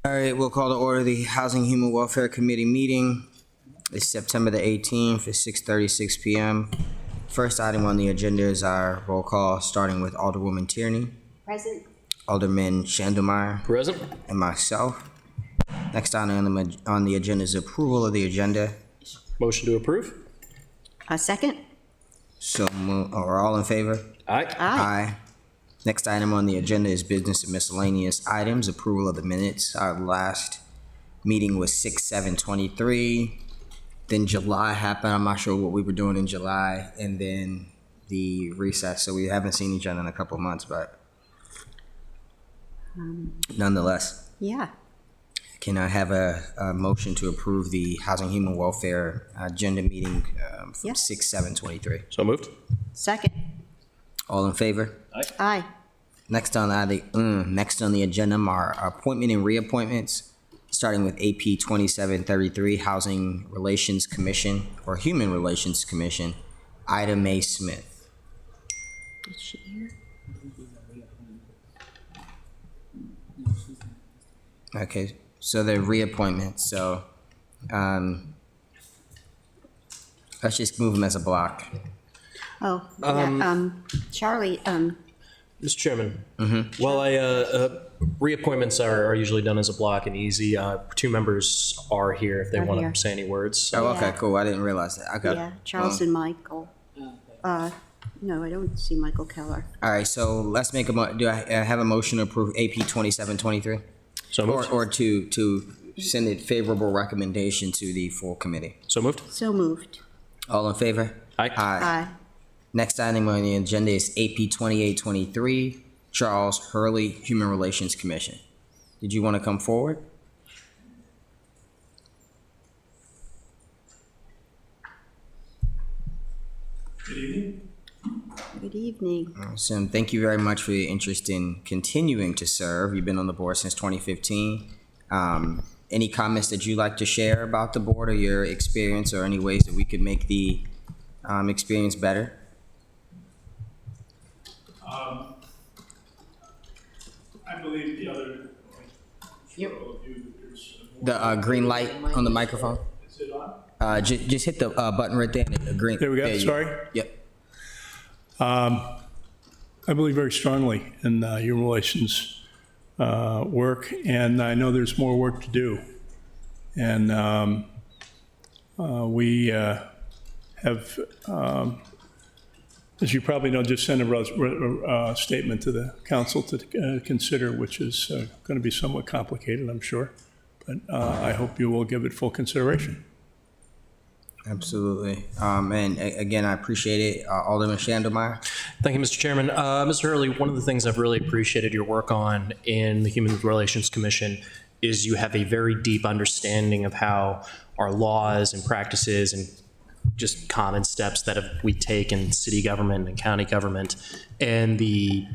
All right, we'll call to order the Housing Human Welfare Committee meeting. It's September the 18th at 6:36 p.m. First item on the agenda is our roll call, starting with Alderwoman Tierney, Present. Alderman Shandelmeyer, Present. and myself. Next item on the agenda is approval of the agenda. Motion to approve. A second? So, are all in favor? Aye. Aye. Next item on the agenda is business and miscellaneous items, approval of the minutes. Our last meeting was 6/7/23. Then July happened. I'm not sure what we were doing in July, and then the recess. So we haven't seen each other in a couple of months, but nonetheless, Yeah. can I have a motion to approve the Housing Human Welfare agenda meeting from Yes. 6/7/23? So moved. Second? All in favor? Aye. Next on the agenda are appointment and reappointments, starting with AP 2733, Housing Relations Commission, or Human Relations Commission, Ida Mae Smith. Is she here? Okay, so they're reappointments, so let's just move them as a block. Oh, yeah, Charlie, Mr. Chairman. Well, reappointments are usually done as a block and easy. Two members are here if they Are want here. to say any words. Oh, okay, Yeah. cool, I didn't realize that. Okay. yeah, Charles and Michael. No, I don't see Michael Keller. All right, so let's make do I have a motion to approve AP 2723? So moved. Or to send a favorable recommendation to the full committee. So moved. So moved. All in favor? Aye. Aye. Next item on the agenda is AP 2823, Charles Hurley, Human Relations Commission. Did you want to come forward? Good evening. Awesome. Thank you very much for your interest in continuing to serve. You've been on the board since 2015. Any comments that you'd like to share about the board or your experience, or any ways that we could make the experience better? I believe the other. The green light on the microphone? Is it on? Just hit the button right there. The green. There we go. you Sorry. Yep. I believe very strongly in human relations work, and I know there's more work to do. And we have, as you probably know, just sent a statement to the council to consider, which is going to be somewhat complicated, I'm sure. But I hope you will give it full consideration. Absolutely. And again, I appreciate it. Alderman Shandelmeyer. Thank you, Mr. Chairman. Mr. Hurley, one of the things I've really appreciated your work on in the Human Relations Commission is you have a very deep understanding of how our laws and practices and just common steps that we take in city government and county government and the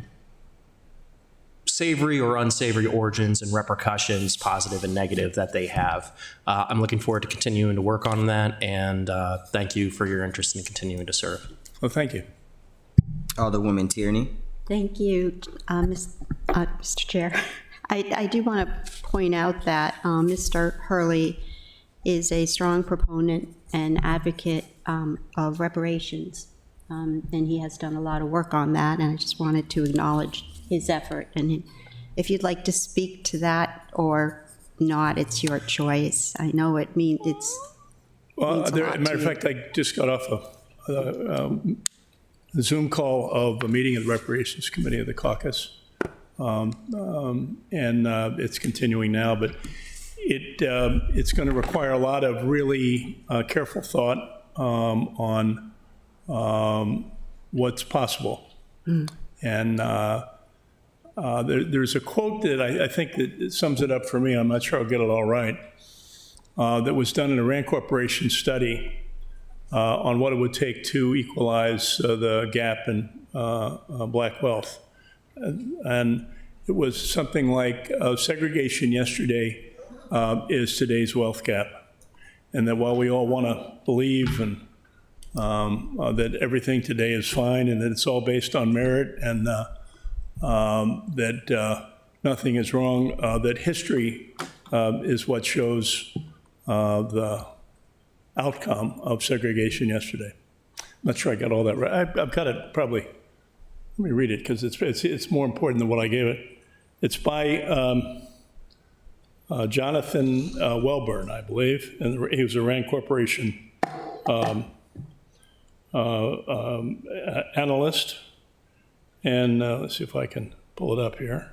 savory or unsavory origins and repercussions, positive and negative, that they have. I'm looking forward to continuing to work on that, and thank you for your interest in continuing to serve. Well, thank you. Alderwoman Tierney. Thank you, Mr. Chair. I do want to point out that Mr. Hurley is a strong proponent and advocate of reparations, and he has done a lot of work on that, and I just wanted to acknowledge his effort. And if you'd like to speak to that or not, it's your choice. I know it means it's. Well, means a lot matter of to you. fact, I just got off a Zoom call of a meeting of the Reparations Committee of the caucus. And it's continuing now, but it's going to require a lot of really careful thought on what's possible. And there's a quote that I think that sums it up for me. I'm not sure I'll get it all right. That was done in a Rand Corporation study on what it would take to equalize the gap in black wealth. And it was something like segregation yesterday is today's wealth gap. And that while we all want to believe and that everything today is fine and that it's all based on merit and that nothing is wrong, that history is what shows the outcome of segregation yesterday. I'm not sure I got all that right. I've got it probably. Let me read it because it's more important than what I gave it. It's by Jonathan Welburn, I believe, and he was a Rand Corporation analyst. And let's see if I can pull it up here.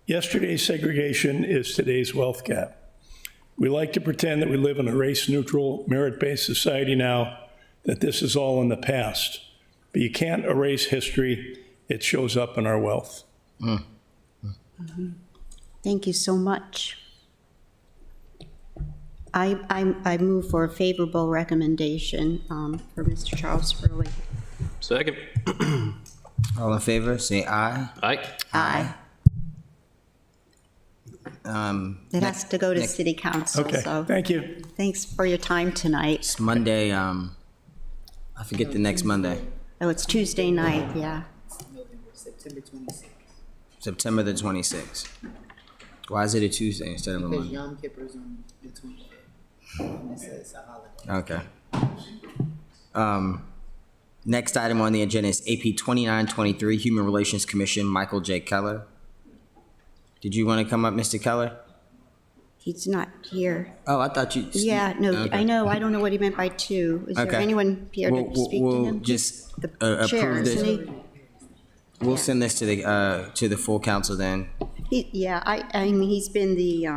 Yesterday's segregation is today's wealth gap. We like to pretend that we live in a race-neutral, merit-based society now, that this is all in the past. But you can't erase history. It shows up in our wealth. Thank you so much. I move for a favorable recommendation for Mr. Charles Hurley. Second. All in favor, say aye. Aye. Aye. It has to go to next- city council, Okay, so thank you. thanks for your time tonight. It's Monday, I forget the next Monday, Oh, it's Tuesday night, yeah. September 26th. September the 26th. Why is it a Tuesday instead of a Because Monday? Yom Kippur's on the 25th. And it's a holiday. Okay. Next item on the agenda is AP 2923, Human Relations Commission, Michael J. Keller. Did you want to come up, Mr. Keller? He's not here. Oh, I thought you. Yeah, no, Okay. I know, I don't know what he meant by two. Is there Okay. anyone here to speak to We'll him? just The chair, approve isn't this. he? We'll send this to the full council then. Yeah, I mean, he's been the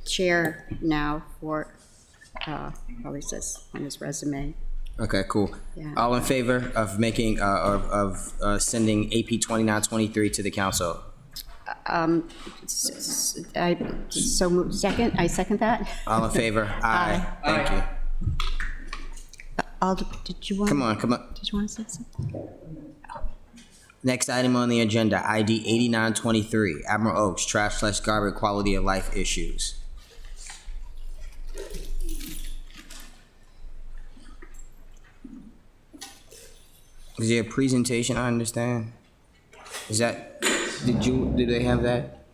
chair now for, probably says on his resume. Okay, cool. Yeah. All in favor of making, of sending AP 2923 to the council? I second that. All in favor? Aye. Thank you. Alder, did you want? Come on, come on. Did you want to say something? Next item on the agenda, ID 8923, Admiral Oaks, trash/garbage quality of life issues. Is there a presentation, I understand? Is that, did they have that?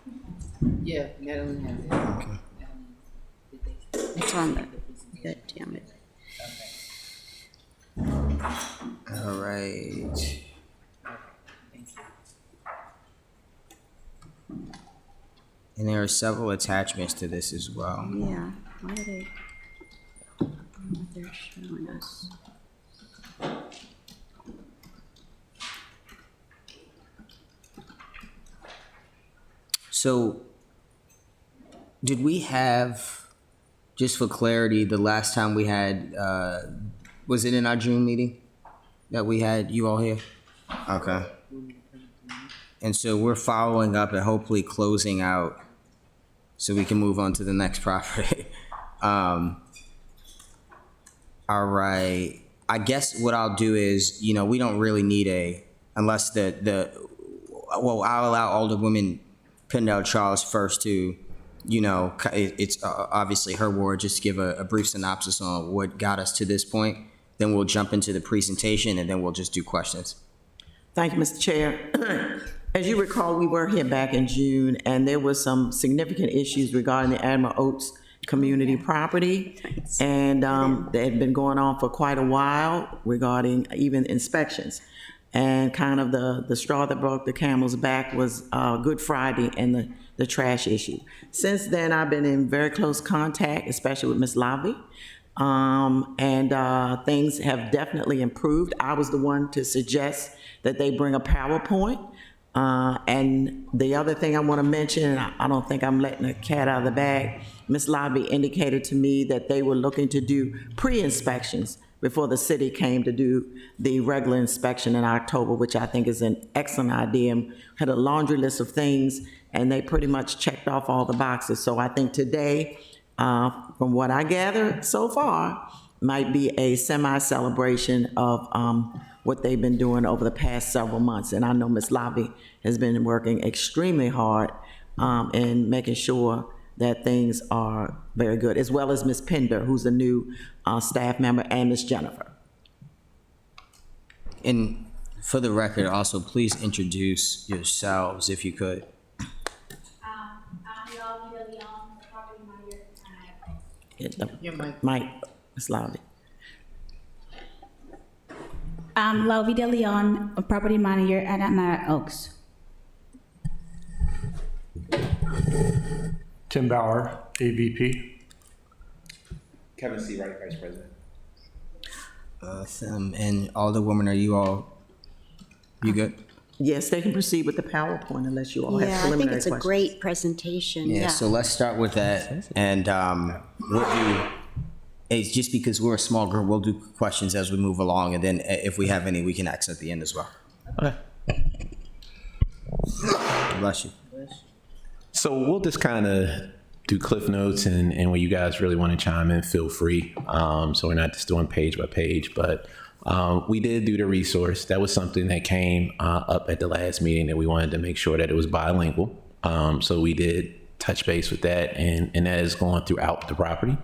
Yeah, Madeline has it. Okay. It's on the, good, damn it. All right. And there are several attachments to this as well. Yeah, why are they, what they're showing us? So, did we have, just for clarity, the last time we had, was it in our June meeting that we had you all here? Okay. And so we're following up and hopefully closing out so we can move on to the next property. All right. I guess what I'll do is, we don't really need unless well, I'll allow Alderwoman Pendell Charles first to, it's obviously her ward, just to give a brief synopsis on what got us to this point. Then we'll jump into the presentation and then we'll just do questions. Thank you, Mr. Chair. As you recall, we were here back in June, and there was some significant issues regarding the Admiral Oaks community property. And they had been going on for quite a while regarding even inspections. And kind of the straw that broke the camel's back was Good Friday and the trash issue. Since then, I've been in very close contact, especially with Ms. Lavi. And things have definitely improved. I was the one to suggest that they bring a PowerPoint. And the other thing I want to mention, and I don't think I'm letting the cat out of the bag, Ms. Lobby indicated to me that they were looking to do pre-inspections before the city came to do the regular inspection in October, which I think is an excellent idea. Had a laundry list of things, and they pretty much checked off all the boxes. So I think today, from what I gather so far, might be a semi-celebration of what they've been doing over the past several months. And I know Ms. Lobby has been working extremely hard in making sure that things are very good, as well as Ms. Pender, who's a new staff member, and Ms. Jennifer. And for the record, also, please introduce yourselves if you could. I'm the LPW Your mic. Mike, Ms. Lowry. Lavi De Leon, a property manager at Nara Oaks. Tim Bauer, AVP. Kevin C. Wright, Vice President. And Alderwoman, are you good? Yes, they can proceed with the PowerPoint unless you all have Yeah, I preliminary think questions. it's a great presentation, Yeah, yeah. so let's start with that, and we'll do, it's just because we're a small group, we'll do questions as we move along, and then if we have any, we can ask at the end as well. Okay. Bless you. So we'll just kind of do cliff notes, and when you guys really want to chime in, feel free. So we're not just doing page by page, but we did do the resource. That was something that came up at the last meeting that we wanted to make sure that it was bilingual. So we did touch base with that, and that is going throughout the property.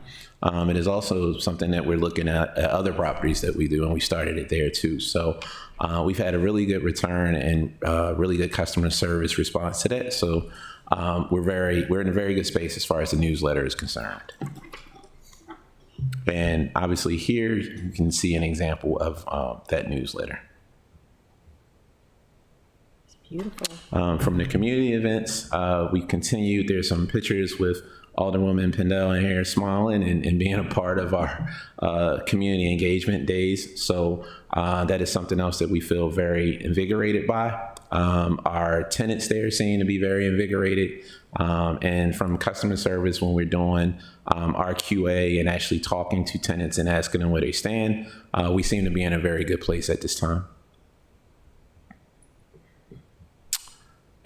It is also something that we're looking at other properties that we do, and we started it there too. So we've had a really good return and really good customer service response to that. So we're in a very good space as far as the newsletter is concerned. And obviously here you can see an example of that newsletter. Beautiful. From the community events, we continued. There's some pictures with Alderwoman Pendel in here smiling and being a part of our community engagement days. So that is something else that we feel very invigorated by. Our tenants there seem to be very invigorated. And from customer service, when we're doing our QA and actually talking to tenants and asking them where they stand, we seem to be in a very good place at this time.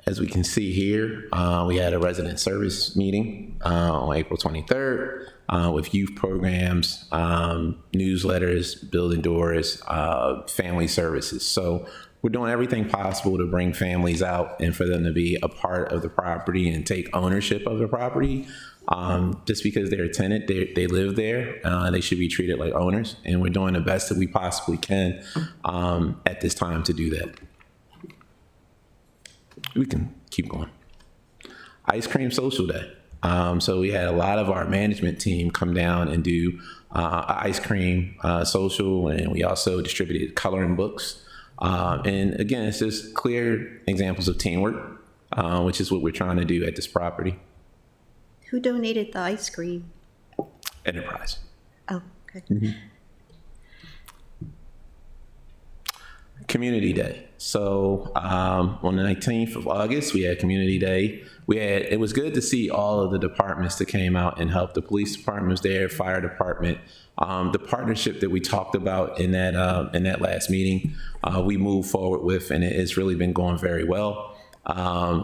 As we can see here, we had a resident service meeting on April 23rd with youth programs, newsletters, building doors, family services. So we're doing everything possible to bring families out and for them to be a part of the property and take ownership of the property. Just because they're a tenant, they live there, they should be treated like owners. And we're doing the best that we possibly can at this time to do that. We can keep going. Ice Cream Social Day. So we had a lot of our management team come down and do ice cream social, and we also distributed coloring books. And again, it's just clear examples of teamwork, which is what we're trying to do at this property. Who donated the ice cream? Enterprise. Oh, okay. Community Day. So on the 19th of August, we had Community Day. It was good to see all of the departments that came out and helped. The police department was there, fire department. The partnership that we talked about in that last meeting, we moved forward with, and it's really been going very well.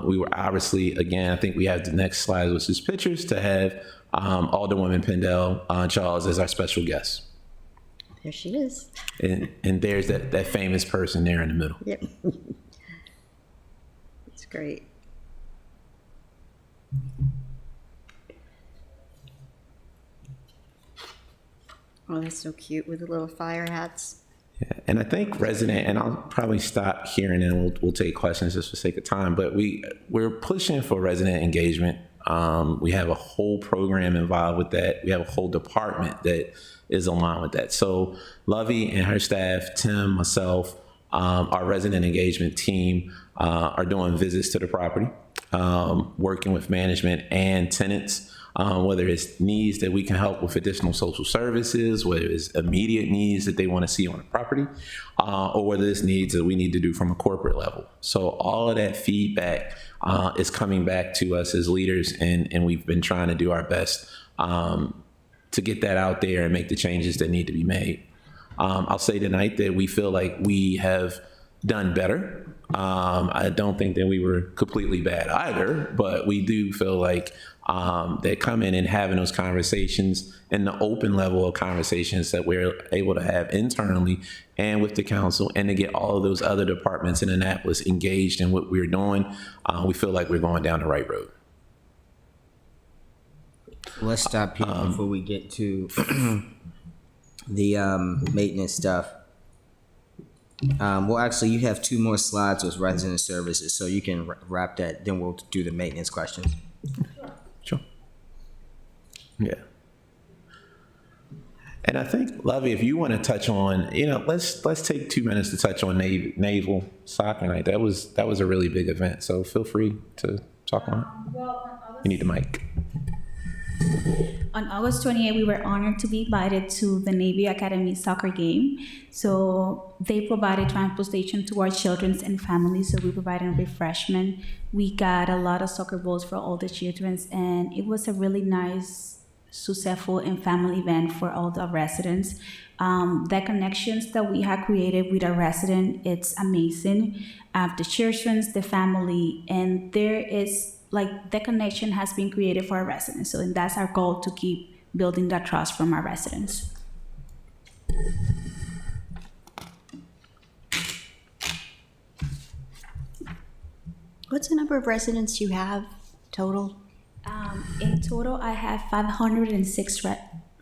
We were obviously, again, I think we have the next slide, which is pictures, to have Alderwoman Pendel Charles as our special guest. There she is. And there's that famous person there in the middle. Yep. It's great. Oh, that's so cute with the little fire hats. Yeah, and I think resident, and I'll probably stop here and then we'll take questions just for sake of time, but we're pushing for resident engagement. We have a whole program involved with that. We have a whole department that is aligned with that. So Lovey and her staff, Tim, myself, our resident engagement team are doing visits to the property, working with management and tenants, whether it's needs that we can help with additional social services, whether it's immediate needs that they want to see on the property, or whether it's needs that we need to do from a corporate level. So all of that feedback is coming back to us as leaders, and we've been trying to do our best to get that out there and make the changes that need to be made. I'll say tonight that we feel like we have done better. I don't think that we were completely bad either, but we do feel like that coming and having those conversations and the open level of conversations that we're able to have internally and with the council, and to get all of those other departments in Annapolis engaged in what we're doing, we feel like we're going down the right road. Let's stop here before we get to the maintenance stuff. Well, actually, you have 2 more slides with resident services, so you can wrap that. Then we'll do the maintenance questions. Sure. Yeah. And I think, Lovey, if you want to touch on, let's take 2 minutes to touch on Naval Soccer Night. That was a really big event. So feel free to talk on it. You need the mic. On August 28th, we were honored to be invited to the Navy Academy soccer game. So they provided transportation to our children and families. So we provided refreshment. We got a lot of soccer balls for all the children, and it was a really nice, successful and family event for all the residents. The connections that we have created with our residents, it's amazing. The children, the family, and there is the connection has been created for our residents. So and that's our goal, to keep building that trust from our residents. What's the number of residents you have total? In total, I have 506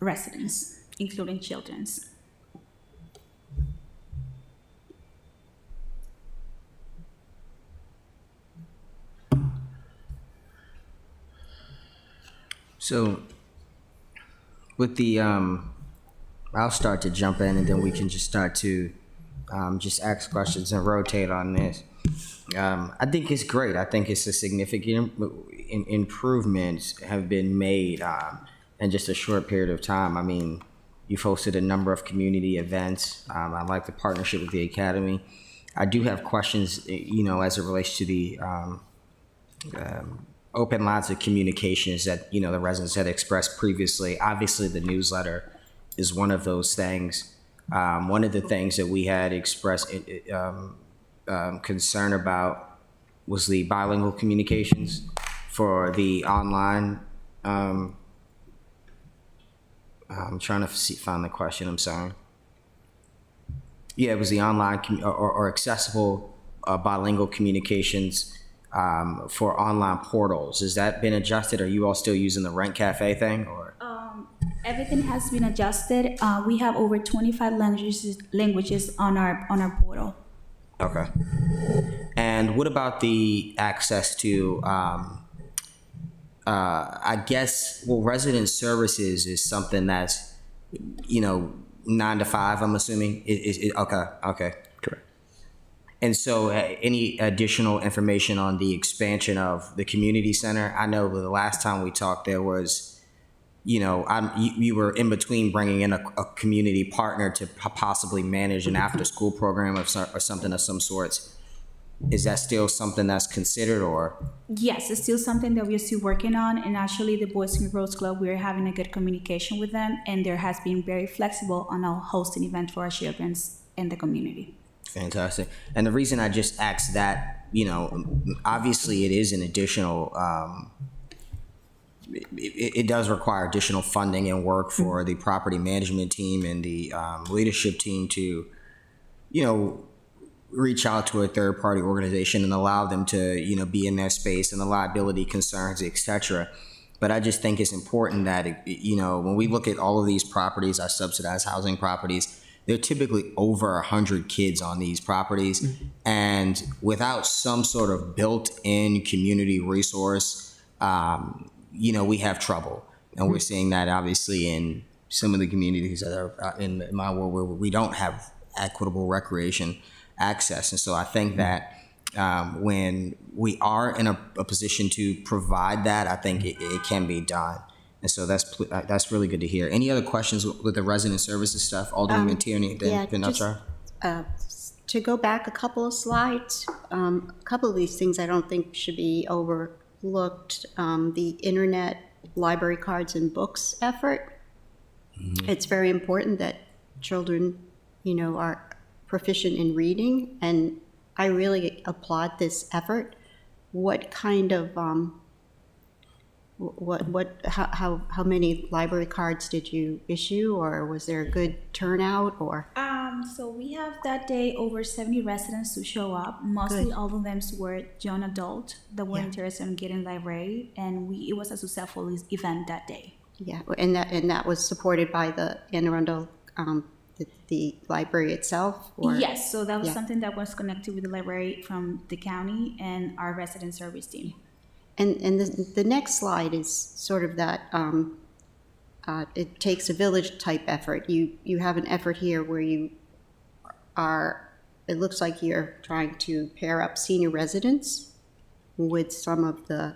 residents, including children's. So with the, I'll start to jump in and then we can just start to just ask questions and rotate on this. I think it's great. I think it's a significant improvements have been made in just a short period of time. I mean, you've hosted a number of community events. I like the partnership with the Academy. I do have questions, as it relates to the open lines of communications that, the residents had expressed previously. Obviously, the newsletter is one of those things. One of the things that we had expressed concern about was the bilingual communications for the online. I'm trying to find the question, I'm sorry. Yeah, it was the online or accessible bilingual communications for online portals. Has that been adjusted? Are you all still using the Rent Cafe thing, or? Everything has been adjusted. We have over 25 languages on our portal. Okay. And what about the access to, I guess, resident services is something that's, 9 to 5, I'm assuming? Okay. Correct. And so any additional information on the expansion of the community center? I know the last time we talked, there was, you were in between bringing in a community partner to possibly manage an after-school program or something of some sorts. Is that still something that's considered, or? Yes, it's still something that we're still working on. And actually, the Boys and Girls Club, we're having a good communication with them, and there has been very flexible on our hosting event for our children in the community. Fantastic. And the reason I just asked that, obviously it is an additional, it does require additional funding and work for the property management team and the leadership team to, reach out to a third-party organization and allow them to, be in their space and the liability concerns, et cetera. But I just think it's important that, when we look at all of these properties, our subsidized housing properties, there are typically over 100 kids on these properties. Mm-hmm. And without some sort of built-in community resource, we have trouble. And we're seeing that obviously in some of the communities that are in my world where we don't have equitable recreation access. And so I think that when we are in a position to provide that, I think it can be done. And so that's really good to hear. Any other questions with the resident services stuff? Alderman Tierney, then Pinocchio. To go back a couple of slides, a couple of these things I don't think should be overlooked. The internet library cards and books effort. Mm-hmm. It's very important that children, are proficient in reading, and I really applaud this effort. What kind of how many library cards did you issue, or was there a good turnout, or? So we have that day over 70 residents who show up. Mostly Good. All of them were young adults that were interested in getting library, and it was a successful event that day. Yeah, and that was supported by the Anne Arundel, the library itself, or? Yes, so that was something that was connected with the library from the county and our resident service team. And the next slide is sort of that it takes a village-type effort. You have an effort here where you are, it looks like you're trying to pair up senior residents with some of the,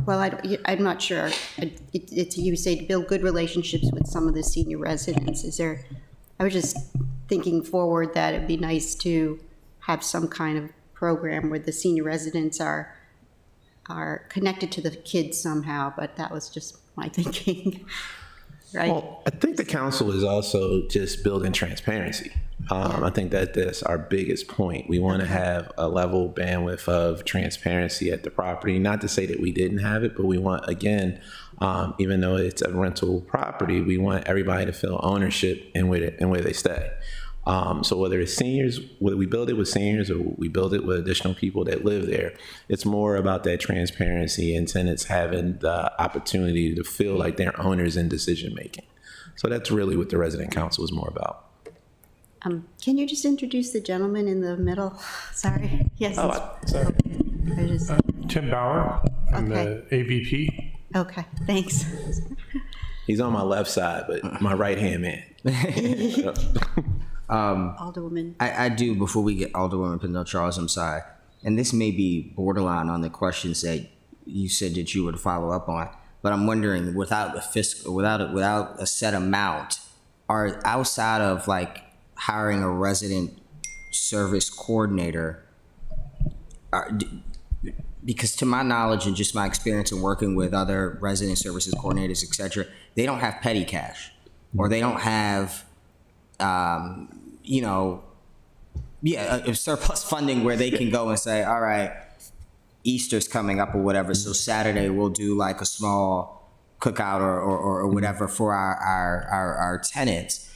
well, I'm not sure. It's, you say to build good relationships with some of the senior residents. Is there, I was just thinking forward that it'd be nice to have some kind of program where the senior residents are connected to the kids somehow, but that was just my thinking, right? Well, I think the council is also just building transparency. I think that that's our biggest point. We want to have a level bandwidth of transparency at the property. Not to say that we didn't have it, but we want, again, even though it's a rental property, we want everybody to feel ownership in where they stay. So whether it's seniors, whether we build it with seniors or we build it with additional people that live there, it's more about that transparency and tenants having the opportunity to feel like they're owners in decision making. So that's really what the resident council is more about. Can you just introduce the gentleman in the middle? Sorry. Yes. Sorry. I just, Tim Bauer, I'm Okay. the AVP. okay, thanks. He's on my left side, but my right hand man. Alderwoman. I do, before we get Alderwoman Pindell Charles, I'm sorry, and this may be borderline on the questions that you said that you would follow up on, but I'm wondering, without a set amount, are outside of like hiring a resident service coordinator, because to my knowledge and just my experience in working with other resident services coordinators, et cetera, they don't have petty cash, or they don't have, a surplus funding where they can go and say, all right, Easter's coming up or whatever, so Saturday we'll do like a small cookout or whatever for our tenants.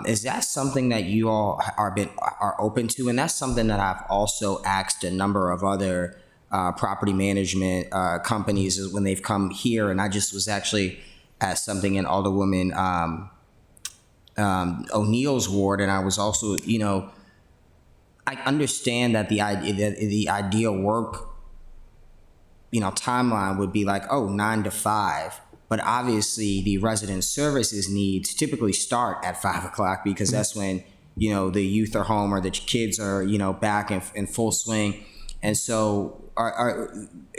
Is that something that you all are open to? And that's something that I've also asked a number of other property management companies when they've come here, and I just was actually at something in Alderwoman O'Neill's ward, and I was also, I understand that the ideal work, timeline would be like, 9 to 5. But obviously, the resident services needs typically start at 5 o'clock because that's when, the youth are home or the kids are, back in full swing. And so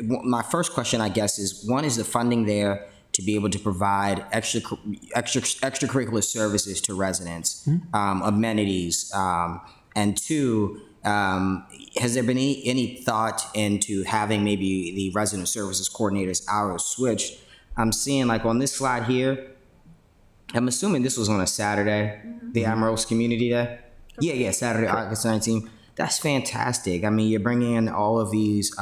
my first question, I guess, is one, is the funding there to be able to provide extracurricular services to residents, amenities, and two, has there been any thought into having maybe the resident services coordinators hours switched? I'm seeing like on this slide here, I'm assuming this was on a Saturday, the Amarillo Community Day. Yeah, Saturday, August 19th. That's fantastic. I mean, you're bringing in all of these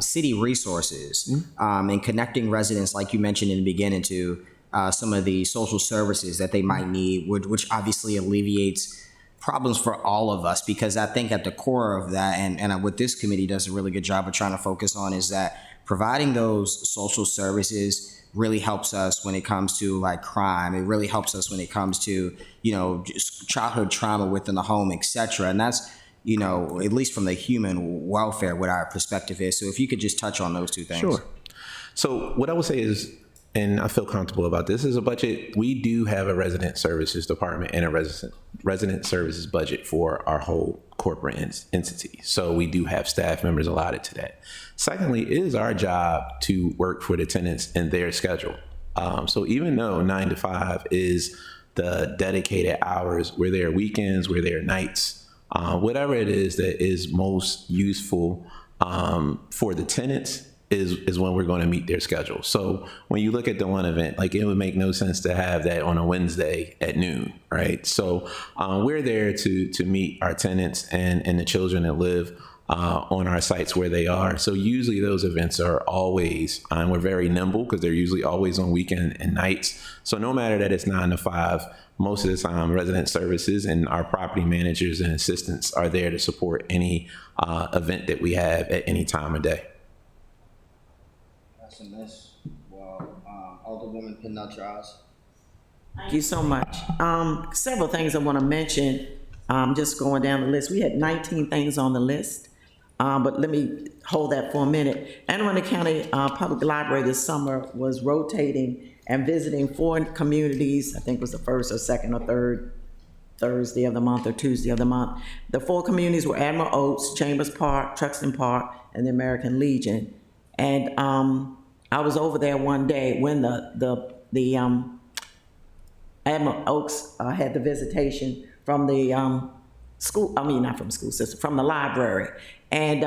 city resources and connecting residents, like you mentioned in the beginning, to some of the social services that they might need, which obviously alleviates problems for all of us, because I think at the core of that, and what this committee does a really good job of trying to focus on, is that providing those social services really helps us when it comes to like crime. It really helps us when it comes to, just childhood trauma within the home, et cetera. And that's, at least from the human welfare, what our perspective is. So if you could just touch on those two things. Sure. So what I would say is, and I feel comfortable about this, is a budget. We do have a resident services department and a resident services budget for our whole corporate entity. So we do have staff members allotted to that. Secondly, it is our job to work for the tenants in their schedule. So even though 9 to 5 is the dedicated hours, we're there weekends, we're there nights, whatever it is that is most useful for the tenants is when we're going to meet their schedule. So when you look at the one event, like it would make no sense to have that on a Wednesday at noon, right? So we're there to meet our tenants and the children that live on our sites where they are. So usually those events are always, and we're very nimble because they're usually always on weekend and nights. So no matter that it's 9 to 5, most of the time resident services and our property managers and assistants are there to support any event that we have at any time of day. That's a miss. Well, Alderwoman Pindell Charles. Thank you so much. Several things I want to mention. Just going down the list, we had 19 things on the list. But let me hold that for a minute. Anne Arundel County Public Library this summer was rotating and visiting 4 communities. I think it was the first or second or third Thursday of the month or Tuesday of the month. The 4 communities were Admiral Oaks, Chambers Park, Truxton Park, and the American Legion. And I was over there one day when the Admiral Oaks had the visitation from the school, I mean, not from the school system, from the library. And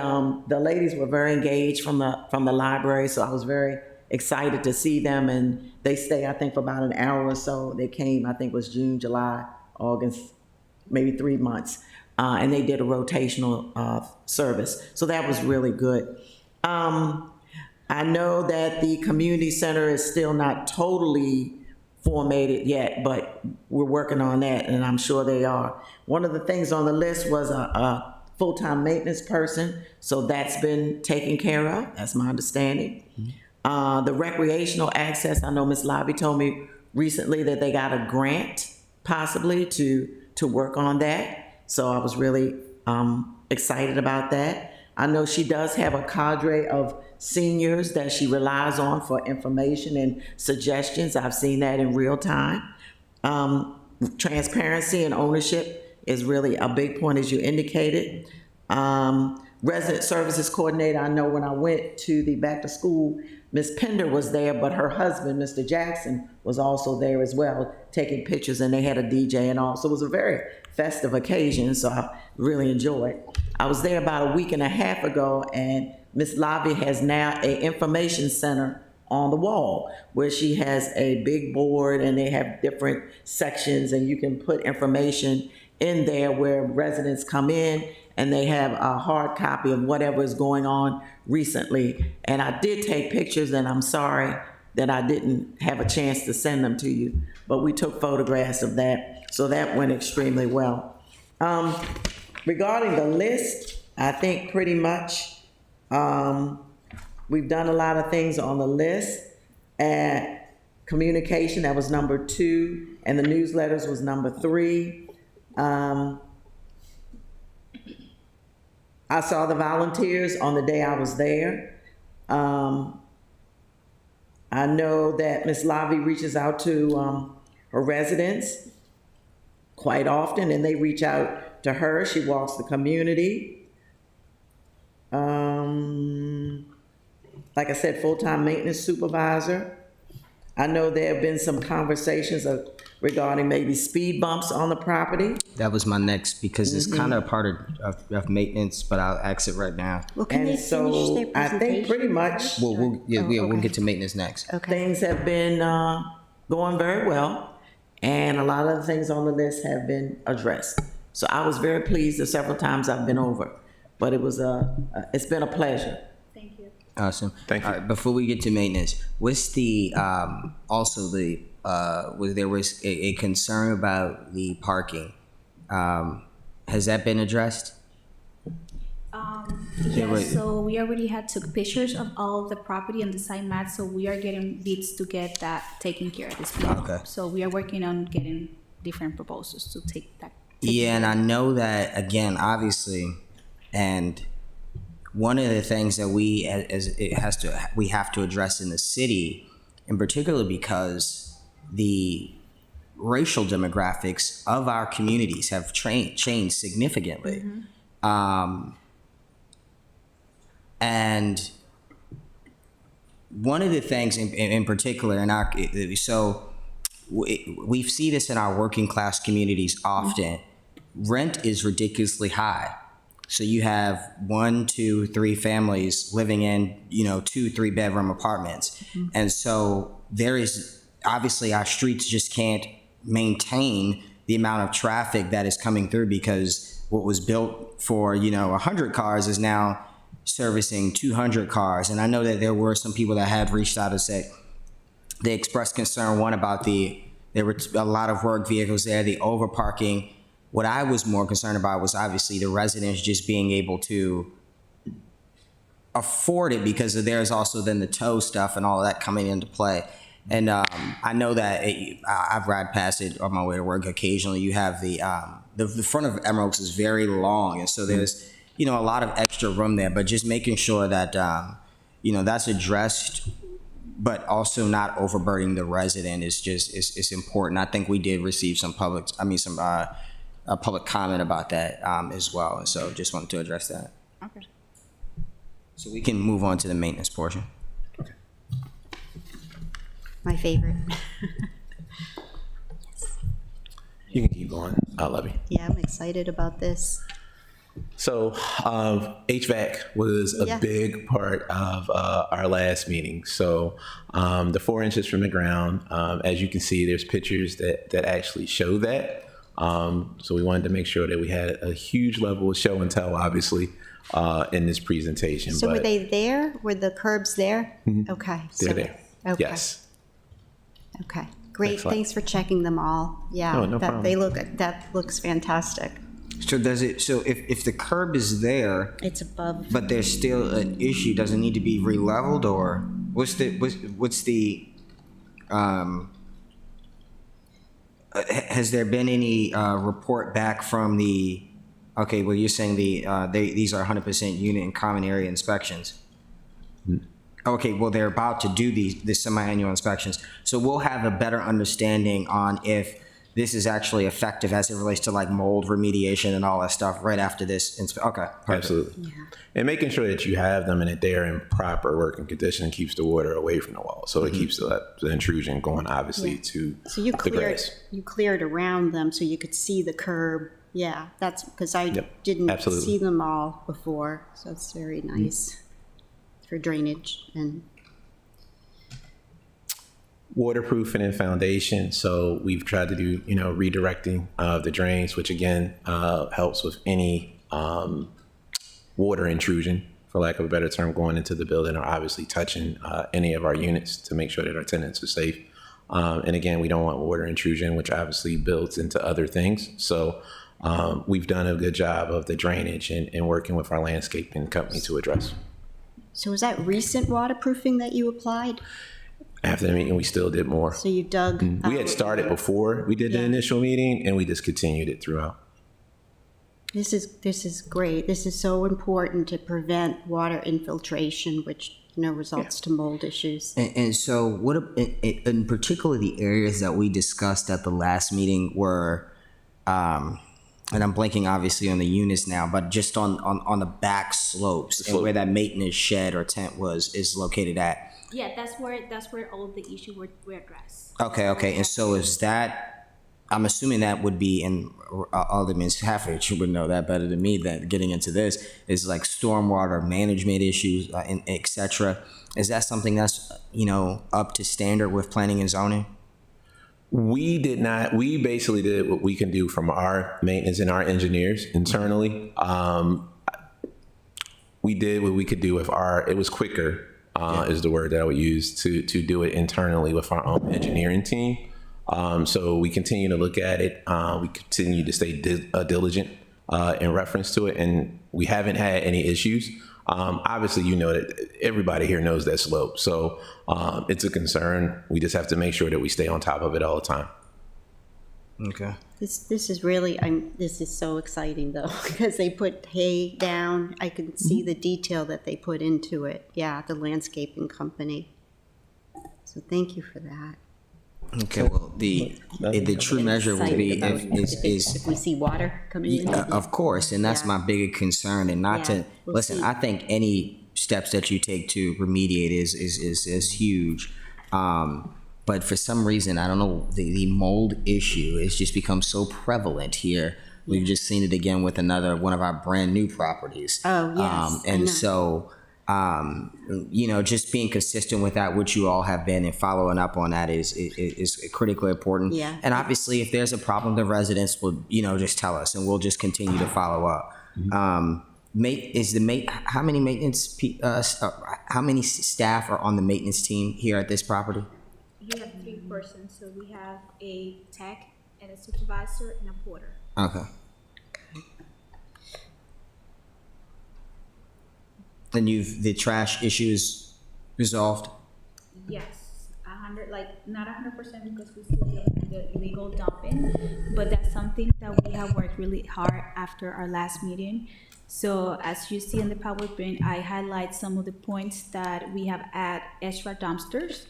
the ladies were very engaged from the library, so I was very excited to see them. And they stay, I think, for about an hour or so. They came, I think it was June, July, August, maybe 3 months. And they did a rotational service. So that was really good. I know that the community center is still not totally formatted yet, but we're working on that, and I'm sure they are. One of the things on the list was a full-time maintenance person, so that's been taken care of, that's my understanding. The recreational access, I know Ms. Lobby told me recently that they got a grant possibly to work on that, so I was really excited about that. I know she does have a cadre of seniors that she relies on for information and suggestions. I've seen that in real time. Transparency and ownership is really a big point, as you indicated. Resident Services Coordinator, I know when I went to the back to school, Ms. Pender was there, but her husband, Mr. Jackson, was also there as well, taking pictures, and they had a DJ and all. So it was a very festive occasion, so I really enjoyed. I was there about a week and a half ago, and Ms. Lobby has now an information center on the wall where she has a big board and they have different sections, and you can put information in there where residents come in and they have a hard copy of whatever is going on recently. And I did take pictures, and I'm sorry that I didn't have a chance to send them to you, but we took photographs of that, so that went extremely well. Regarding the list, I think pretty much we've done a lot of things on the list. Communication, that was number 2, and the newsletters was number 3. I saw the volunteers on the day I was there. I know that Ms. Lavi reaches out to her residents quite often, and they reach out to her. She walks the community. Like I said, full-time maintenance supervisor. I know there have been some conversations regarding maybe speed bumps on the property. That was my next, because it's kind of a part of maintenance, but I'll ask it right now. Well, can they And finish so their I presentation? think pretty much We'll okay. get to maintenance next. Okay. things have been going very well, and a lot of the things on the list have been addressed. So I was very pleased the several times I've been over, but it's been a pleasure. Thank you. Awesome. Thank you. All right, before we get to maintenance, what's the also the there was a concern about the parking. Has that been addressed? Yeah, wait. so we already took pictures of all the property and the site map, so we are getting bids to get that taken care of this week. Okay. So we are working on getting different proposals to take that. Yeah, and I know that, again, obviously, and one of the things that we have to address in the city, in particular, because the racial demographics of our communities have changed significantly. And one of the things in particular we see this in our working class communities often. Rent is ridiculously high. So you have 1, 2, 3 families living in, 2, 3 bedroom apartments. And so there is, obviously our streets just can't maintain the amount of traffic that is coming through, because what was built for, 100 cars is now servicing 200 cars. And I know that there were some people that had reached out and said, they expressed concern, one, about there were a lot of work vehicles there, the over parking. What I was more concerned about was obviously the residents just being able to afford it, because there's also then the tow stuff and all of that coming into play. And I know that I've ride past it on my way to work occasionally. You have the front of Emerald Oaks is very long, and so there's you know, a lot of extra room there, but just making sure that, you know, that's addressed, but also not overburdening the resident is important. I think we did receive some public comment about that as well. And so just wanted to address that. Okay. So we can move on to the maintenance portion. My favorite. You can keep going, Levy. Yeah, I'm excited about this. So HVAC was a Yeah. big part of our last meeting. So the 4 inches from the ground, as you can see, there's pictures that actually show that. So we wanted to make sure that we had a huge level of show and tell, obviously, in this presentation. So were but they there? Were the curbs there? Okay. they're so- there. Okay. Yes. Okay, great. Excellent. Thanks for checking them all. Yeah, Oh, no that looks fantastic. So if the curb is there, It's above. but there's still an issue, does it need to be re-leveled, or what's the has there been any report back from the, okay, well, you're saying these are 100% unit and common area inspections? Okay, well, they're about to do the semi-annual inspections. So we'll have a better understanding on if this is actually effective as it relates to like mold remediation and all that stuff right after this. Okay, perfect. Absolutely. And making sure that you have them and that they're in proper working condition keeps the water away from the wall. So it keeps the intrusion going, obviously, to So you the cleared, grass. around them so you could see the curb. Yeah, that's because I Yep, didn't absolutely. see them all before, so it's very nice for drainage and. Waterproofing and foundation. So we've tried to do, redirecting of the drains, which again helps with any water intrusion, for lack of a better term, going into the building or obviously touching any of our units to make sure that our tenants are safe. And again, we don't want water intrusion, which obviously builds into other things. So we've done a good job of the drainage and working with our landscaping company to address. So was that recent waterproofing that you applied? After the meeting, we still did more. So you dug. We had started before we did the Yeah. initial meeting, and we just continued it throughout. This is great. This is so important to prevent water infiltration, which results to mold issues. And so what, in particular, the areas that we discussed at the last meeting were, and I'm blanking obviously on the units now, but just on the back slopes and where that maintenance shed or tent is located at. Yeah, that's where all of the issues were addressed. Okay. And so is that, I'm assuming that would be in, Alderman Hafford would know that better than me, that getting into this is like stormwater management issues, and et cetera. Is that something that's, up to standard with planning and zoning? We did not. We basically did what we can do from our maintenance and our engineers internally. We did what we could do with it was quicker, is the word that I would use to do it internally with our own engineering team. So we continue to look at it. We continue to stay diligent in reference to it, and we haven't had any issues. Obviously, that everybody here knows that slope, so it's a concern. We just have to make sure that we stay on top of it all the time. Okay. This is really, this is so exciting though, because they put hay down. I can see the detail that they put into it. Yeah, the landscaping company. So thank you for that. Okay, well, the true measure will be If we see water coming in. of course, and that's Yeah. my bigger concern, and not Yeah, to, we'll listen, see. I think any steps that you take to remediate is huge. But for some reason, I don't know, the mold issue has just become so prevalent here. We've just seen it again with one of our brand new properties. Oh, yes, I And know. so, just being consistent with that, which you all have been, and following up on that is critically important. Yeah. And obviously, if there's a problem, the residents will, just tell us, and we'll just continue to follow up. How many maintenance, how many staff are on the maintenance team here at this property? You have 3 persons, so we have a tech and a supervisor and a porter. Okay. And the trash issue is resolved? Yes, not 100% because we still deal with the illegal dumping, but that's something that we have worked really hard after our last meeting. So as you see in the PowerPoint, I highlight some of the points that we have add extra dumpsters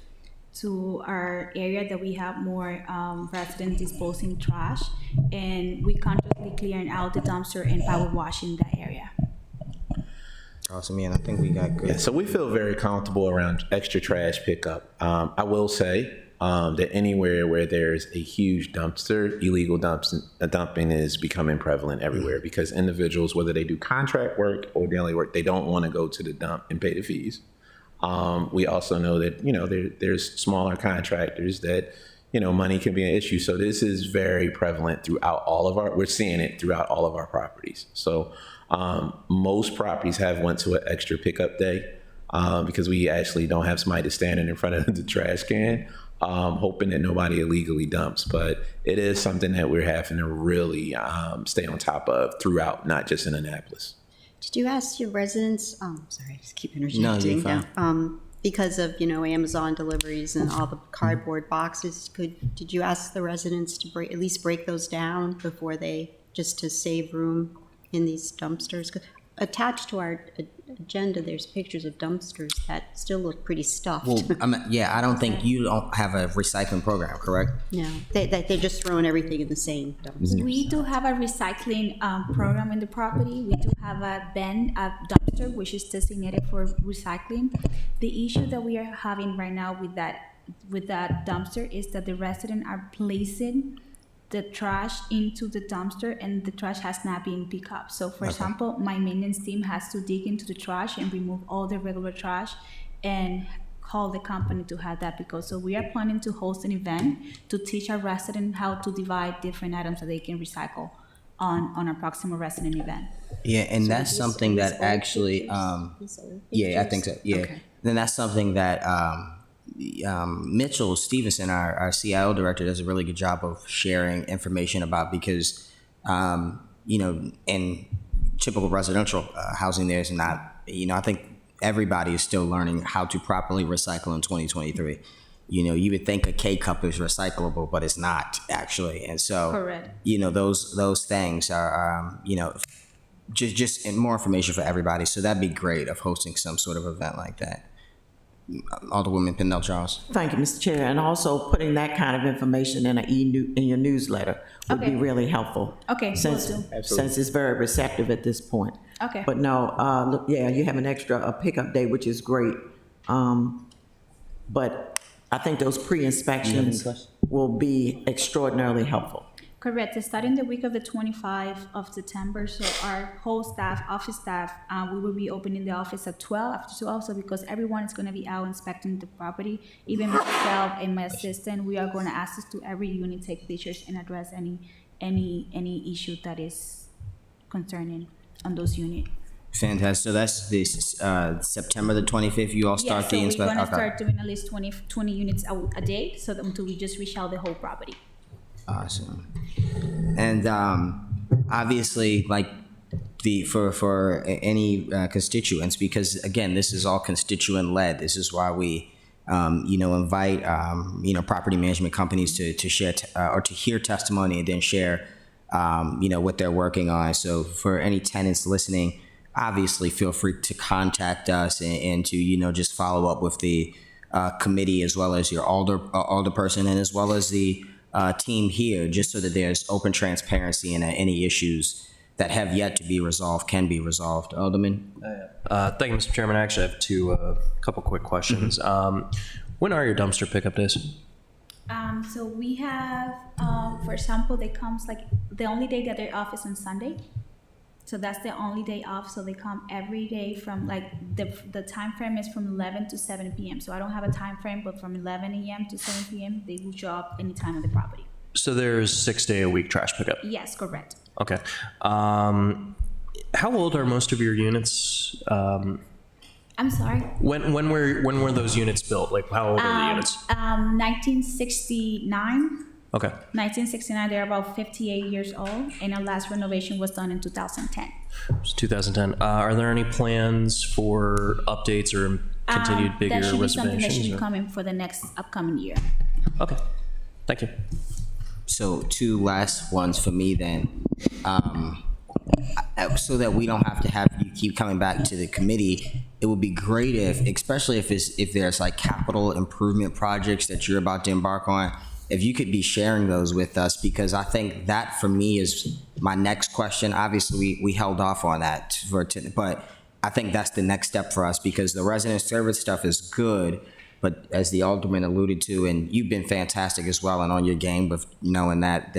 to our area that we have more residents disposing trash, and we constantly clearing out the dumpster and power washing that area. Awesome, man. I think we got good. Yeah, so we feel very comfortable around extra trash pickup. I will say that anywhere where there's a huge dumpster, illegal dumping is becoming prevalent everywhere because individuals, whether they do contract work or daily work, they don't want to go to the dump and pay the fees. We also know that, there's smaller contractors that, money can be an issue. So this is very prevalent throughout we're seeing it throughout all of our properties. So most properties have went to an extra pickup day because we actually don't have somebody standing in front of the trash can, hoping that nobody illegally dumps. But it is something that we're having to really stay on top of throughout, not just in Annapolis. Did you ask your residents, sorry, I just keep No, interjecting. you're fine. Because of, Amazon deliveries and all the cardboard boxes, did you ask the residents to at least break those down before just to save room in these dumpsters? 'Cause attached to our agenda, there's pictures of dumpsters that still look pretty stuffed. Well, I don't think you don't have a recycling program, correct? No, they're just throwing everything in the same dumpster. We do have a recycling program in the property. We do have a dumpster, which is designated for recycling. The issue that we are having right now with that dumpster is that the residents are placing the trash into the dumpster and the trash has not been picked up. So for example, my maintenance team has to dig into the trash and remove all the regular trash and call the company to have that because so we are planning to host an event to teach our residents how to divide different items that they can recycle on our Proxima resident event. Yeah, and that's something that actually, yeah, I think so. Yeah, Okay. then that's something that Mitchell Stevenson, our CIO director, does a really good job of sharing information about because, in typical residential housing, there's not, I think everybody is still learning how to properly recycle in 2023. You would think a K-cup is recyclable, but it's not actually. And so, Correct. Those things are, just more information for everybody. So that'd be great of hosting some sort of event like that. Alderwoman Pindell Charles. Thank you, Mr. Chair, and also putting that kind of information in in your newsletter would be Okay. really helpful. Okay, will Since do. since it's very receptive at this point. Okay. But no, look, yeah, you have an extra pickup day, which is great. But I think those pre-inspections will be extraordinarily helpful. Correct. Starting the week of the 25th of September, so our whole staff, office staff, we will be opening the office at 12, after 12, so because everyone is going to be out inspecting the property, even myself and my assistant, we are going to access to every unit, take pictures, and address any issue that is concerning on those units. Fantastic. So that's this September the 25th. You all start the Yeah, so we're inspection. going to start doing at least 20 units a day, so that until we just reach out the whole property. Awesome. And obviously, like for any constituents, because again, this is all constituent led. This is why we, invite property management companies to share or to hear testimony and then share, what they're working on. So for any tenants listening, obviously feel free to contact us and to just follow up with the committee as well as your alderperson and as well as the team here, just so that there's open transparency and any issues that have yet to be resolved can be resolved. Alderman? Thank you, Mr. Chairman. I actually have a couple quick questions. When are your dumpster pickup days? So we have, for example, they comes the only day that they're off is on Sunday. So that's the only day off. So they come every day from the time frame is from 11 to 7 p.m. So I don't have a time frame, but from 11 a.m. to 7 p.m. they will show up anytime on the property. So there's 6 day a week trash pickup. Yes, correct. Okay. How old are most of your units? I'm sorry. When were those units built? Like how old are the units? 1969. Okay. 1969, they're about 58 years old, and our last renovation was done in 2010. It's 2010. Are there any plans for updates or continued bigger That should be something that should reservations? be or- coming for the next upcoming year. Okay, thank you. So two last ones for me then. So that we don't have to have you keep coming back to the committee, it would be great if, especially if there's like capital improvement projects that you're about to embark on, if you could be sharing those with us, because I think that for me is my next question. Obviously, we held off on that but I think that's the next step for us, because the resident service stuff is good. But as the alderman alluded to, and you've been fantastic as well and on your game with knowing that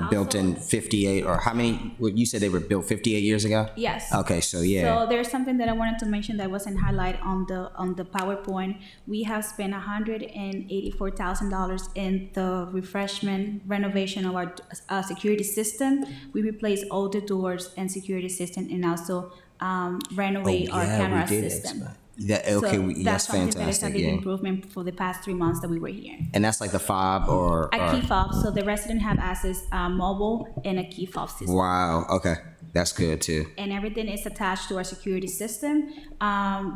built in 58, or how many, you said they were built 58 years ago? Yes. Okay, so yeah. So there's something that I wanted to mention that wasn't highlighted on the PowerPoint. We have spent $184,000 in the refreshment renovation of our security system. We replaced all the doors and security system, and also renovate our camera system. That's So fantastic. that's something that is a big Yeah. improvement for the past 3 months that we were here. And that's like the fob or A key fob, so the resident have access mobile and a key fob system. wow. Okay, that's good too. And everything is attached to our security system.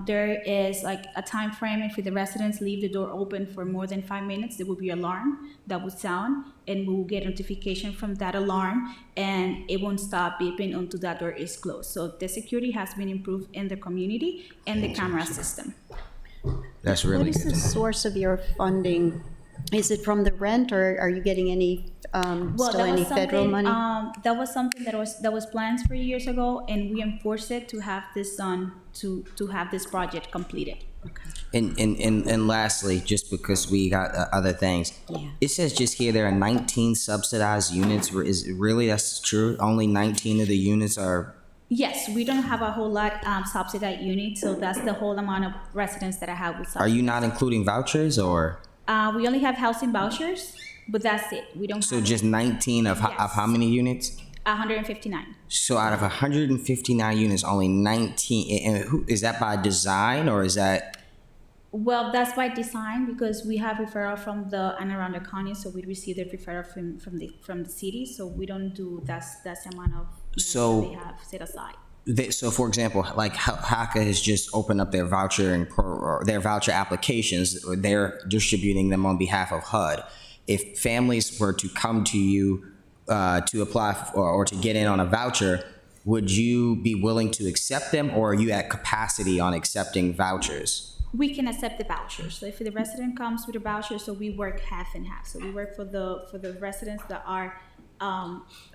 There is like a time frame. If the residents leave the door open for more than 5 minutes, there will be an alarm that will sound, and we will get notification from that alarm, and it won't stop beeping until that door is closed. So the security has been improved in the community and the camera system. That's really What is good. the source of your funding? Is it from the rent, or are you getting any, still any federal money? That was something that was planned 3 years ago, and we enforced it to have this done, to have this project completed. And lastly, just because we got other things, it says just here there are 19 subsidized units. Is it really, that's true? Only 19 of the units are. Yes, we don't have a whole lot subsidized units, so that's the whole amount of residents that I have with Are subsidy. you not including vouchers or? We only have housing vouchers, but that's it. We don't So have just 19 of Yes. how many units? 159. So out of 159 units, only 19. And who is that by design or is that? Well, that's by design because we have referral from the Anne Arundel County, so we receive the referral from the city, so we don't do that's amount of units So- that they have set aside. So, for example, like HACA has just opened up their their voucher applications. They're distributing them on behalf of HUD. If families were to come to you to apply or to get in on a voucher, would you be willing to accept them, or are you at capacity on accepting vouchers? We can accept the vouchers. So if the resident comes with a voucher, so we work half and half. So we work for the residents that are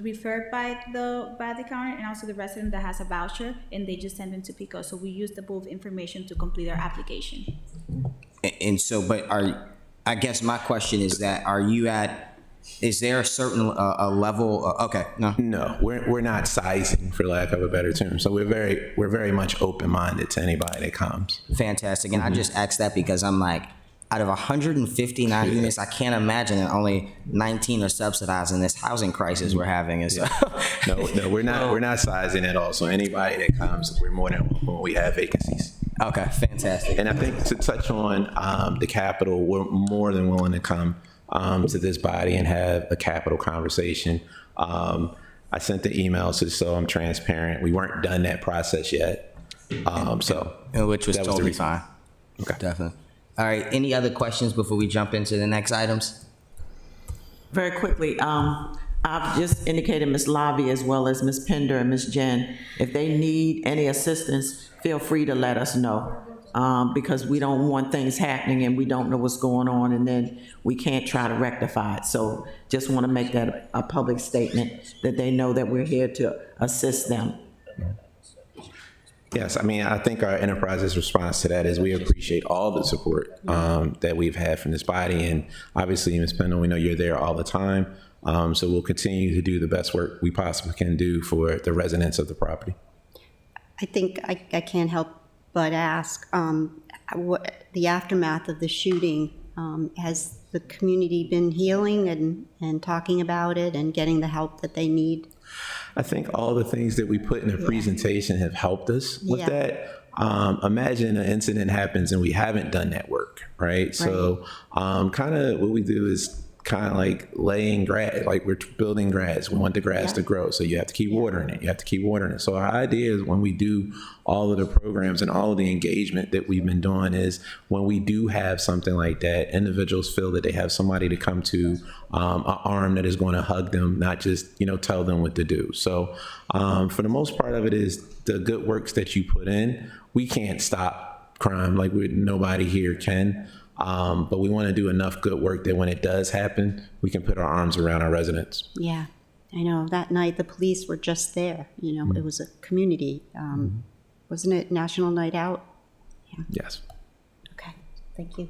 referred by the county, and also the resident that has a voucher, and they just send them to PICO. So we use the both information to complete our application. And so, but I guess my question is that is there a certain a level? Okay, no. No, we're not sizing, for lack of a better term. So we're very much open-minded to anybody that comes. Fantastic. And I just asked that because I'm like, out of 159 units, I can't imagine that only 19 are subsidized in this housing crisis we're having. And so, No, we're not sizing at all. So anybody that comes, we're more than welcome when we have vacancies. okay, fantastic. And I think to touch on the capital, we're more than willing to come to this body and have a capital conversation. I sent the email so I'm transparent. We weren't done that process yet. Which was that the totally reason. fine. Okay. Definitely. All right. Any other questions before we jump into the next items? Very quickly, I've just indicated Ms. Lavi as well as Ms. Pender and Ms. Jen. If they need any assistance, feel free to let us know. Because we don't want things happening and we don't know what's going on, and then we can't try to rectify it. So just want to make that a public statement that they know that we're here to assist them. Yes, I mean, I think our enterprise's response to that is we appreciate all the support that we've had from this body. And obviously, Ms. Pendle, we know you're there all the time. So we'll continue to do the best work we possibly can do for the residents of the property. I think I can't help but ask, what the aftermath of the shooting, has the community been healing and talking about it and getting the help that they need? I think all the things that we put in the presentation have helped us with that. Imagine an incident happens and we haven't done that work, right? So kind of what we do is kind of like laying grass, like we're building grass. We want the grass to grow. So you have to keep watering it. You have to keep watering it. So our idea is when we do all of the programs and all of the engagement that we've been doing is when we do have something like that, individuals feel that they have somebody to come to, an arm that is going to hug them, not just, tell them what to do. So for the most part of it is the good works that you put in. We can't stop crime like nobody here can. But we want to do enough good work that when it does happen, we can put our arms around our residents. Yeah, I know. That night, the police were just there. It was a community, wasn't it National Night Out? Yes. Okay, thank you.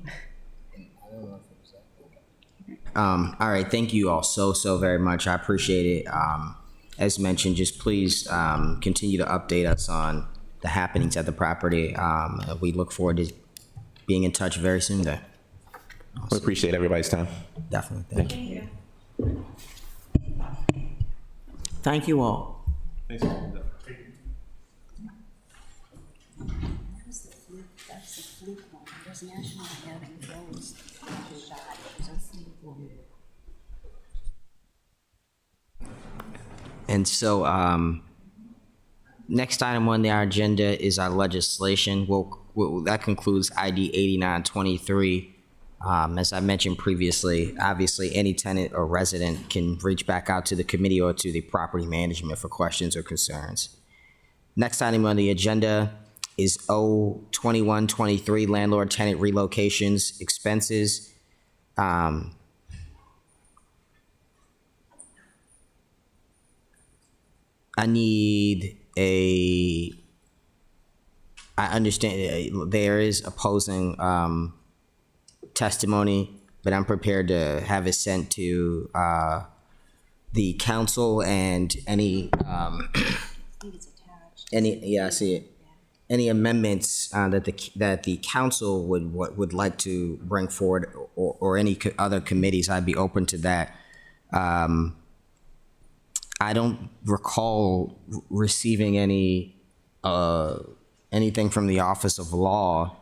All right, thank you all so very much. I appreciate it. As mentioned, just please continue to update us on the happenings at the property. We look forward to being in touch very soon there. We appreciate everybody's time. Definitely. Thank you. Thank you all. And so, next item on our agenda is our legislation. That concludes ID 8923. As I mentioned previously, obviously any tenant or resident can reach back out to the committee or to the property management for questions or concerns. Next item on the agenda is O2123, landlord tenant relocations expenses. I understand there is opposing testimony, but I'm prepared to have it sent to the council and any I see it. Any amendments that the council would like to bring forward, or any other committees, I'd be open to that. I don't recall receiving anything from the Office of Law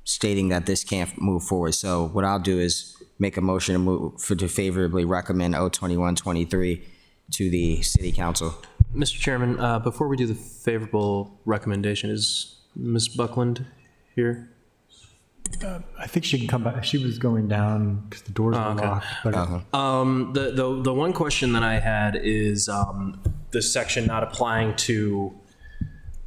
stating that this can't move forward. So what I'll do is make a motion to favorably recommend O2123 to the City Council. Mr. Chairman, before we do the favorable recommendation, is Ms. Buckland here? I think she can come back. She was going down because the doors were locked. But The one question that I had is the section not applying to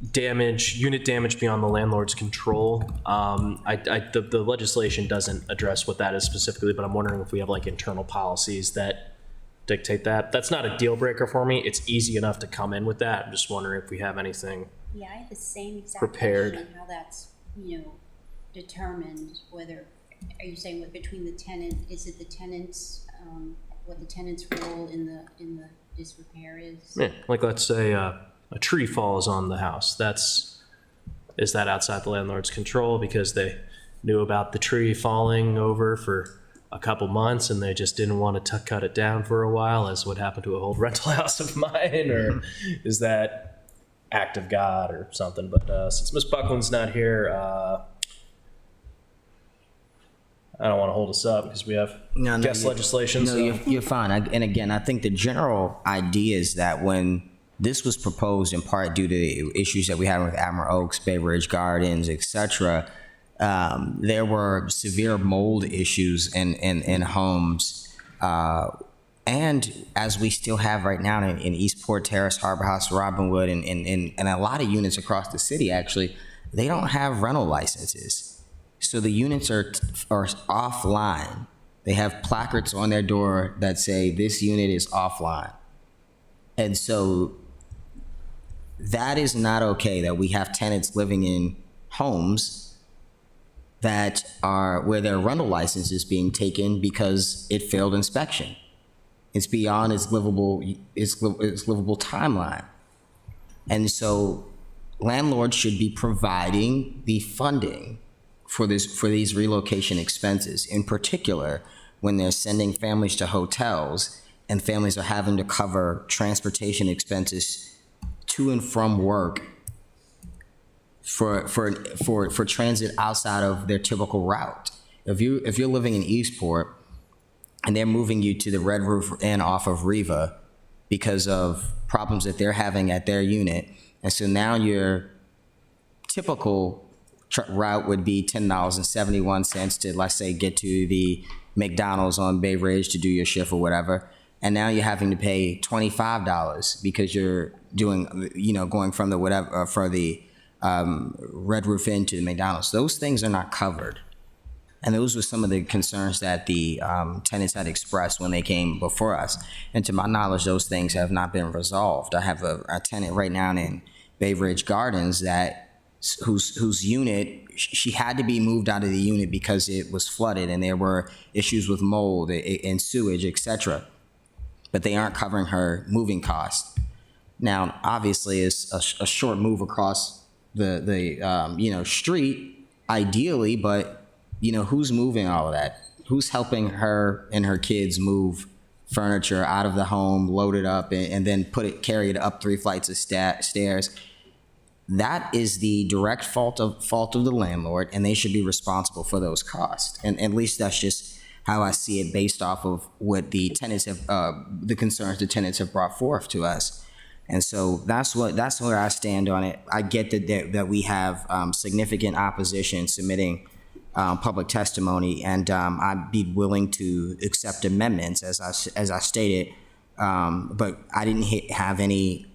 unit damage beyond the landlord's control. The legislation doesn't address what that is specifically, but I'm wondering if we have like internal policies that dictate that. That's not a deal breaker for me. It's easy enough to come in with that. I'm just wondering if we have anything. Yeah, I have the same exact Prepared. question, how that's, determined, whether, are you saying what between the tenant, is it the tenant's, what the tenant's role in the disrepair is? Yeah, like let's say a tree falls on the house. Is that outside the landlord's control because they knew about the tree falling over for a couple months and they just didn't want to cut it down for a while, as what happened to a old rental house of mine? Or is that act of God or something? But since Ms. Buckland's not here, I don't want to hold us up because we have guest legislation. No, you're fine. And again, I think the general idea is that when this was proposed in part due to issues that we had with Admiral Oaks, Bay Ridge Gardens, etc., there were severe mold issues in homes. And as we still have right now in Eastport Terrace, Harbor House, Robinwood, and a lot of units across the city, actually, they don't have rental licenses. So the units are offline. They have placards on their door that say this unit is offline. And so that is not okay, that we have tenants living in homes that are where their rental license is being taken because it failed inspection. It's beyond its livable timeline. And so landlords should be providing the funding for these relocation expenses, in particular when they're sending families to hotels and families are having to cover transportation expenses to and from work for transit outside of their typical route. If you're living in Eastport and they're moving you to the Red Roof Inn off of Riva because of problems that they're having at their unit. And so now your typical route would be $10.71 to, let's say, get to the McDonald's on Bay Ridge to do your shift or whatever. And now you're having to pay $25 because you're doing, going from the whatever, for the Red Roof Inn to the McDonald's. Those things are not covered. And those were some of the concerns that the tenants had expressed when they came before us. And to my knowledge, those things have not been resolved. I have a tenant right now in Bay Ridge Gardens whose unit, she had to be moved out of the unit because it was flooded and there were issues with mold and sewage, etc. But they aren't covering her moving costs. Now, obviously, it's a short move across the street, ideally, but who's moving all of that? Who's helping her and her kids move furniture out of the home, load it up, and then carry it up 3 flights of stairs? That is the direct fault of the landlord, and they should be responsible for those costs. And at least that's just how I see it, based off of what the tenants have, the concerns the tenants have brought forth to us. And so that's where I stand on it. I get that we have significant opposition submitting public testimony, and I'd be willing to accept amendments as I stated, but I didn't have any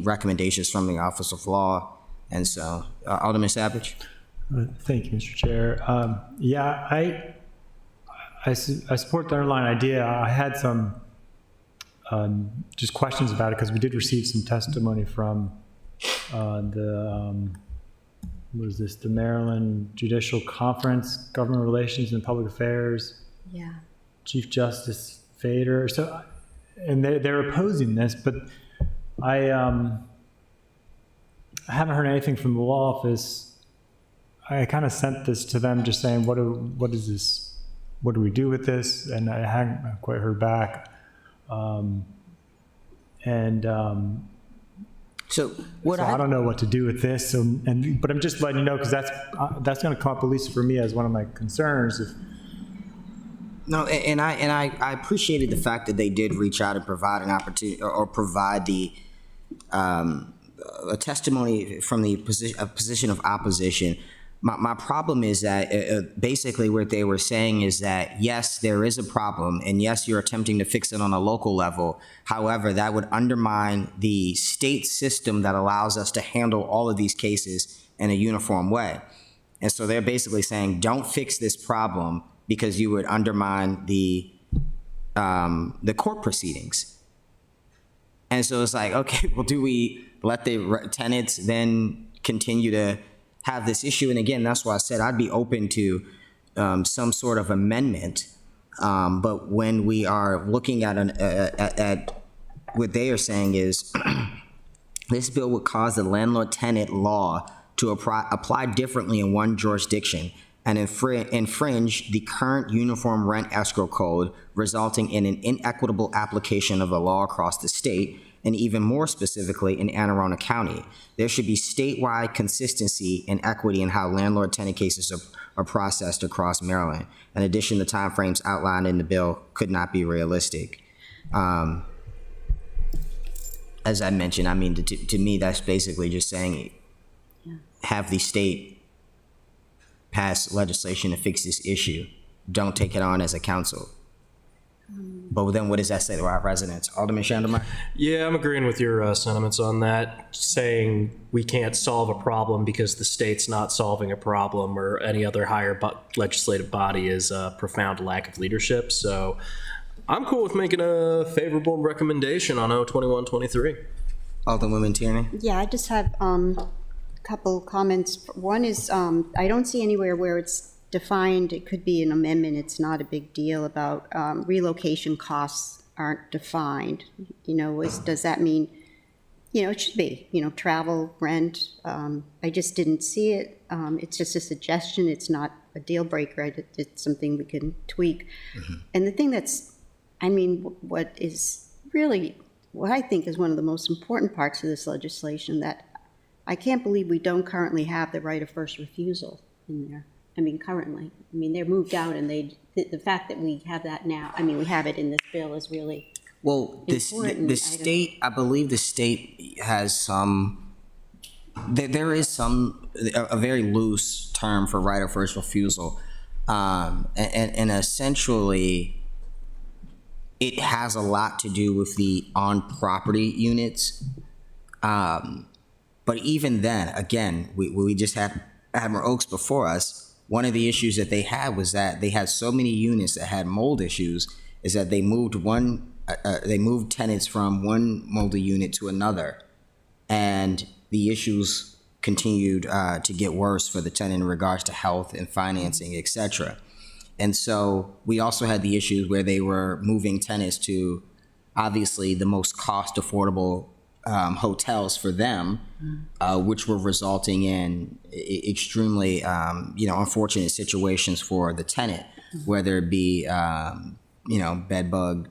recommendations from the Office of Law. And so, Alderman Savage. Thank you, Mr. Chair. Yeah, I support the underlying idea. I had some just questions about it because we did receive some testimony from the Maryland Judicial Conference, Government Relations and Public Affairs. Yeah. Chief Justice Fader. So, and they're opposing this, but I haven't heard anything from the law office. I kind of sent this to them just saying, what is this? What do we do with this? And I haven't quite heard back. So I don't know what to do with this. But I'm just letting you know, because that's going to come up, at least for me, as one of my concerns. No, and I appreciated the fact that they did reach out and provide an opportunity or provide a testimony from the position of opposition. My problem is that basically what they were saying is that, yes, there is a problem, and yes, you're attempting to fix it on a local level. However, that would undermine the state system that allows us to handle all of these cases in a uniform way. And so they're basically saying, don't fix this problem because you would undermine the court proceedings. And so it's like, okay, well, do we let the tenants then continue to have this issue? And again, that's why I said I'd be open to some sort of amendment. But when we are looking at what they are saying is this bill would cause the landlord-tenant law to apply differently in one jurisdiction and infringe the current uniform rent escrow code, resulting in an inequitable application of the law across the state, and even more specifically in Anne Arundel County. There should be statewide consistency and equity in how landlord-tenant cases are processed across Maryland. In addition, the timeframes outlined in the bill could not be realistic. As I mentioned, I mean, to me, that's basically just saying, have the state pass legislation to fix this issue. Don't take it on as a council. But then what does that say to our residents? Alderman Shandemeyer? Yeah, I'm agreeing with your sentiments on that, saying we can't solve a problem because the state's not solving a problem, or any other higher legislative body is a profound lack of leadership. So I'm cool with making a favorable recommendation on O2123. Alderwoman Tierney? Yeah, I just have a couple comments. One is I don't see anywhere where it's defined. It could be an amendment. It's not a big deal about relocation costs aren't defined. Does that mean, it should be, travel, rent. I just didn't see it. It's just a suggestion. It's not a deal breaker. It's something we can tweak. Mm-hmm. And the thing what I think is one of the most important parts of this legislation, that I can't believe we don't currently have the right of first refusal in there. I mean, currently. I mean, they're moved out and the fact that we have that now, I mean, we have it in this bill is really, Well, important the item. state, I believe the state has some, there is a very loose term for right of first refusal. And essentially, it has a lot to do with the on-property units. But even then, again, we just had Admiral Oaks before us. One of the issues that they had was that they had so many units that had mold issues, is that they moved tenants from one moldy unit to another, and the issues continued to get worse for the tenant in regards to health and financing, etc. And so we also had the issues where they were moving tenants to obviously the most cost affordable hotels for them, which were resulting in extremely, unfortunate situations for the tenant, whether it be, bed bug,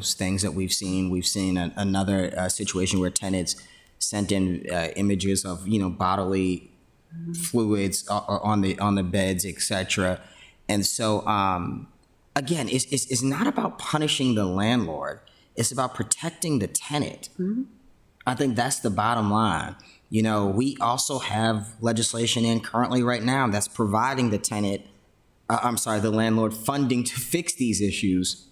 things that we've seen. We've seen another situation where tenants sent in images of, bodily fluids on the beds, etc. And so, again, it's not about punishing the landlord. It's about protecting the tenant. I think that's the bottom line. We also have legislation in currently right now that's providing the landlord funding to fix these issues.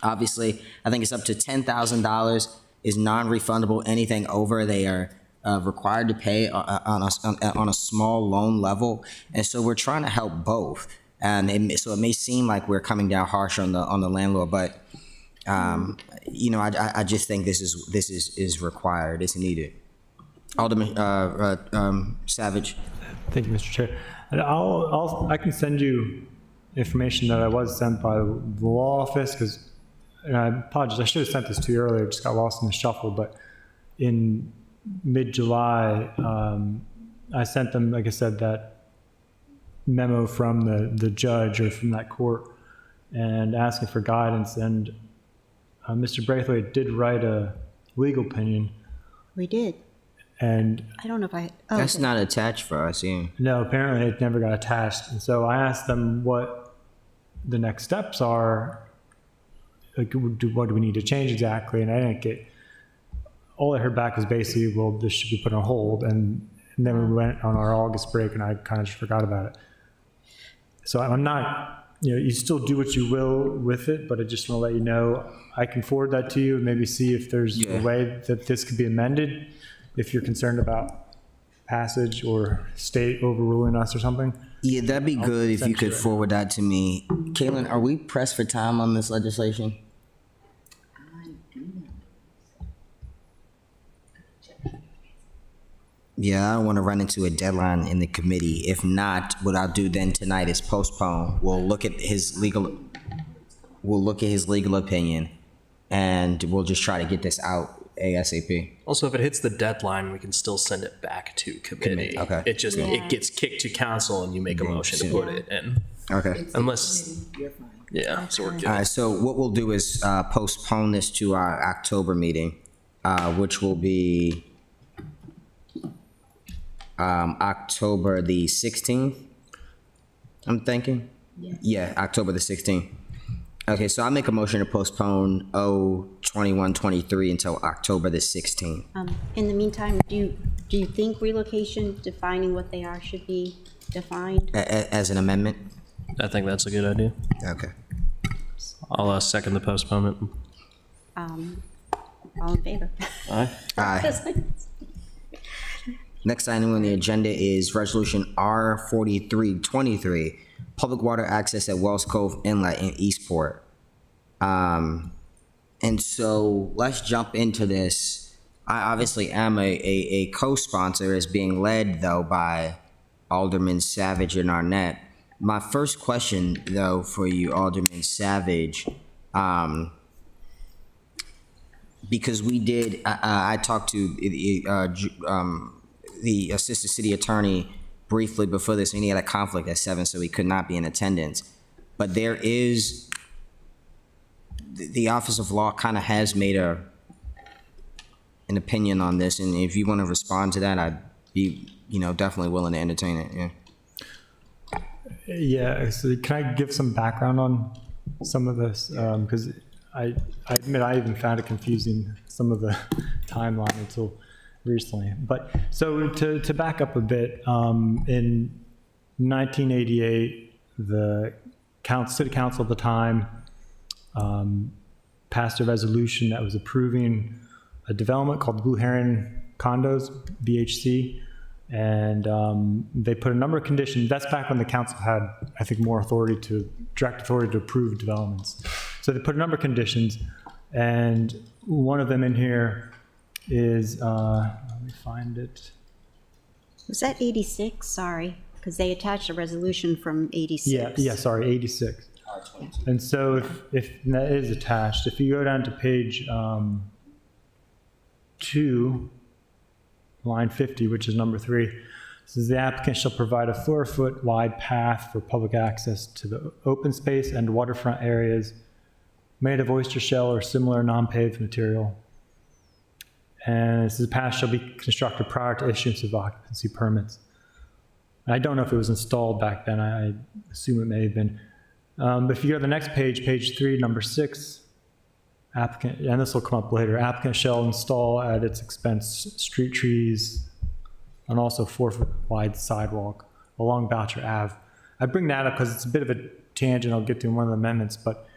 Obviously, I think it's up to $10,000 is non-refundable. Anything over, they are required to pay on a small loan level. And so we're trying to help both. And so it may seem like we're coming down harsh on the landlord, but I just think this is required. It's needed. Alderman Savage. Thank you, Mr. Chair. And I can send you information that I was sent by the law office, because, and I apologize, I should have sent this to you earlier, just got lost in the shuffle, but in mid-July, I sent them, like I said, that memo from the judge or from that court and asking for guidance. And Mr. Braithwaite did write a legal opinion. we did. And I don't know if That's not attached for us, yeah. no, apparently it never got attached. And so I asked them what the next steps are. Like, what do we need to change exactly? And I didn't get, all I heard back was basically, well, this should be put on hold. And then we went on our August break and I kind of just forgot about it. So I'm not, you still do what you will with it, but I just want to let you know, I can forward that to you and maybe see if there's a way that this could be amended if you're concerned about passage or state overruling us or something. Yeah, that'd be good if you could forward that to me. Caitlin, are we pressed for time on this legislation? Yeah, I don't want to run into a deadline in the committee. If not, what I'll do then tonight is postpone. We'll look at his legal opinion, and we'll just try to get this out ASAP. Also, if it hits the deadline, we can still send it back to committee. Okay. It just, it gets kicked to council and you make a motion to put it in. Okay. Unless, You're fine. yeah, so we're good. All right, so what we'll do is postpone this to our October meeting, which will be October the 16th, I'm thinking? Yeah, October the 16th. Okay, so I'll make a motion to postpone 2123 until October the 16th. In the meantime, do you think relocation, defining what they are, should be defined? As an amendment? I think that's a good idea. Okay. I'll second the postponement. All in favor? Aye. Next item on the agenda is Resolution R4323, Public Water Access at Wells Cove Inlet in Eastport. And so let's jump into this. I obviously am a co-sponsor, as being led, though, by Alderman Savage and Arnett. My first question, though, for you, Alderman Savage, because we did, I talked to the assistant city attorney briefly before this, and he had a conflict at 7, so he could not be in attendance. But there is, the Office of Law kind of has made an opinion on this, and if you want to respond to that, I'd be, definitely willing to entertain it. Yeah. Yeah, so can I give some background on some of this? Because I admit I even found it confusing, some of the timeline until recently. But so to back up a bit, in 1988, the city council at the time passed a resolution that was approving a development called Blue Heron Condos, BHC. And they put a number of conditions. That's back when the council had, I think, more authority direct authority to approve developments. So they put a number of conditions, and one of them in here is, let me find it. Was that 86? Sorry, because they attached a resolution from 86. Yeah, sorry, 86. And so if that is attached, if you go down to page 2, line 50, which is number 3, says the applicant shall provide a 4-foot wide path for public access to the open space and waterfront areas made of oyster shell or similar non-paved material. And it says the path shall be constructed prior to issuance of occupancy permits. I don't know if it was installed back then. I assume it may have been. But if you go to the next page, page 3, number 6, applicant, and this will come up later, applicant shall install at its expense street trees and also 4-foot wide sidewalk along Boucher Ave. I bring that up because it's a bit of a tangent I'll get to in one of the amendments, but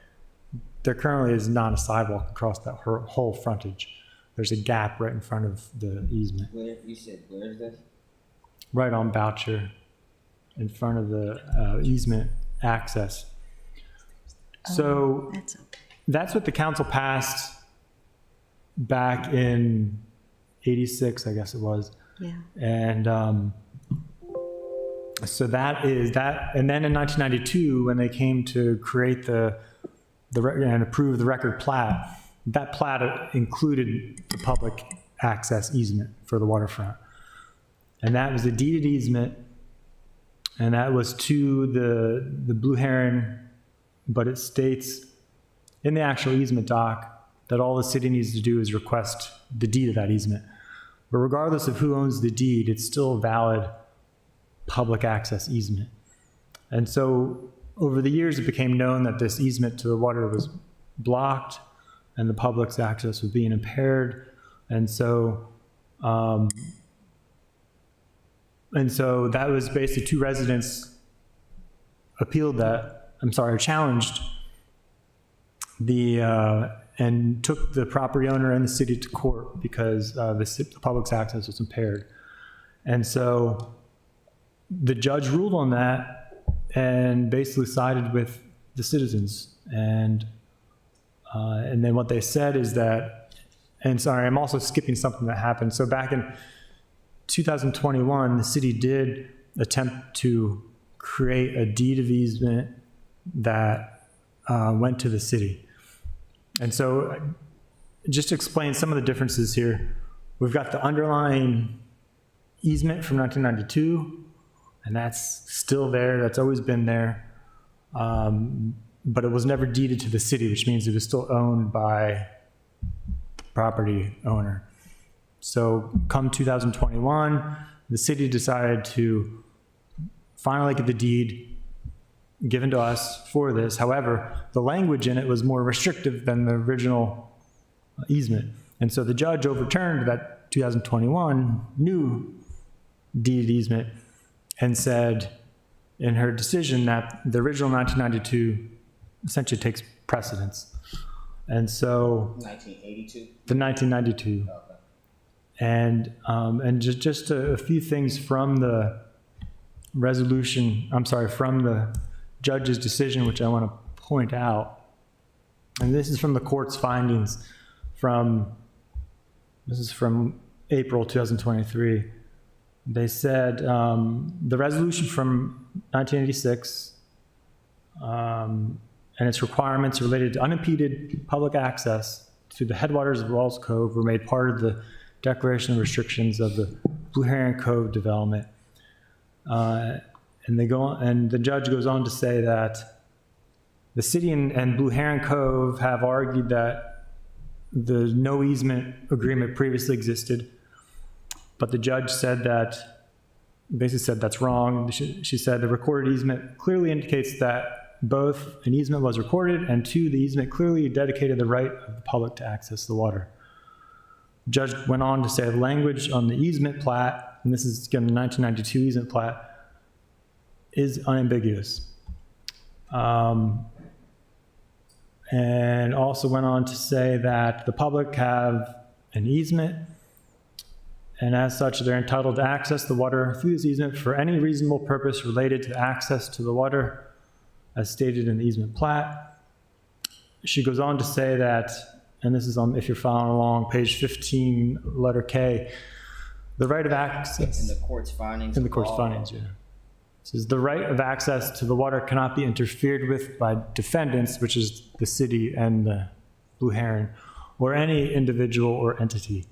there currently is not a sidewalk across that whole frontage. There's a gap right in front of the easement. Where, you said, where is this? Right on Boucher, in front of the easement access. So that's what the council passed back in 86, I guess it was. Yeah. And so that is that. And then in 1992, when they came to create and approve the record plat, that plat included the public access easement for the waterfront. And that was a deeded easement, and that was to the Blue Heron, but it states in the actual easement doc that all the city needs to do is request the deed of that easement. But regardless of who owns the deed, it's still a valid public access easement. And so over the years, it became known that this easement to the water was blocked and the public's access was being impaired. And so that was basically 2 residents challenged and took the property owner and the city to court because the public's access was impaired. And so the judge ruled on that and basically sided with the citizens. And then what they said is that, and sorry, I'm also skipping something that happened. So back in 2021, the city did attempt to create a deed of easement that went to the city. And so just to explain some of the differences here, we've got the underlying easement from 1992, and that's still there, that's always been there. But it was never deeded to the city, which means it was still owned by the property owner. So come 2021, the city decided to finally get the deed given to us for this. However, the language in it was more restrictive than the original easement. And so the judge overturned that 2021 new deed easement and said in her decision that the original 1992 essentially takes precedence. And so 1982? The 1992. Okay. And just a few things from the from the judge's decision, which I want to point out. And this is from the court's findings this is from April 2023. They said the resolution from 1986 and its requirements related to unimpeded public access to the headwaters of Rawls Cove were made part of the declaration of restrictions of the Blue Heron Cove development. And the judge goes on to say that the city and Blue Heron Cove have argued that the no easement agreement previously existed, but the judge said that basically said that's wrong. She said the recorded easement clearly indicates that both an easement was recorded and two, the easement clearly dedicated the right of the public to access the water. The judge went on to say the language on the easement plat, and this is again the 1992 easement plat, is unambiguous. And also went on to say that the public have an easement, and as such, they're entitled to access the water through this easement for any reasonable purpose related to access to the water, as stated in the easement plat. She goes on to say that, and this is on, if you're following along, page 15, letter K, the right of access. In the court's findings. In the court's findings, yeah. It says the right of access to the water cannot be interfered with by defendants, which is the city and the Blue Heron, or any individual or entity.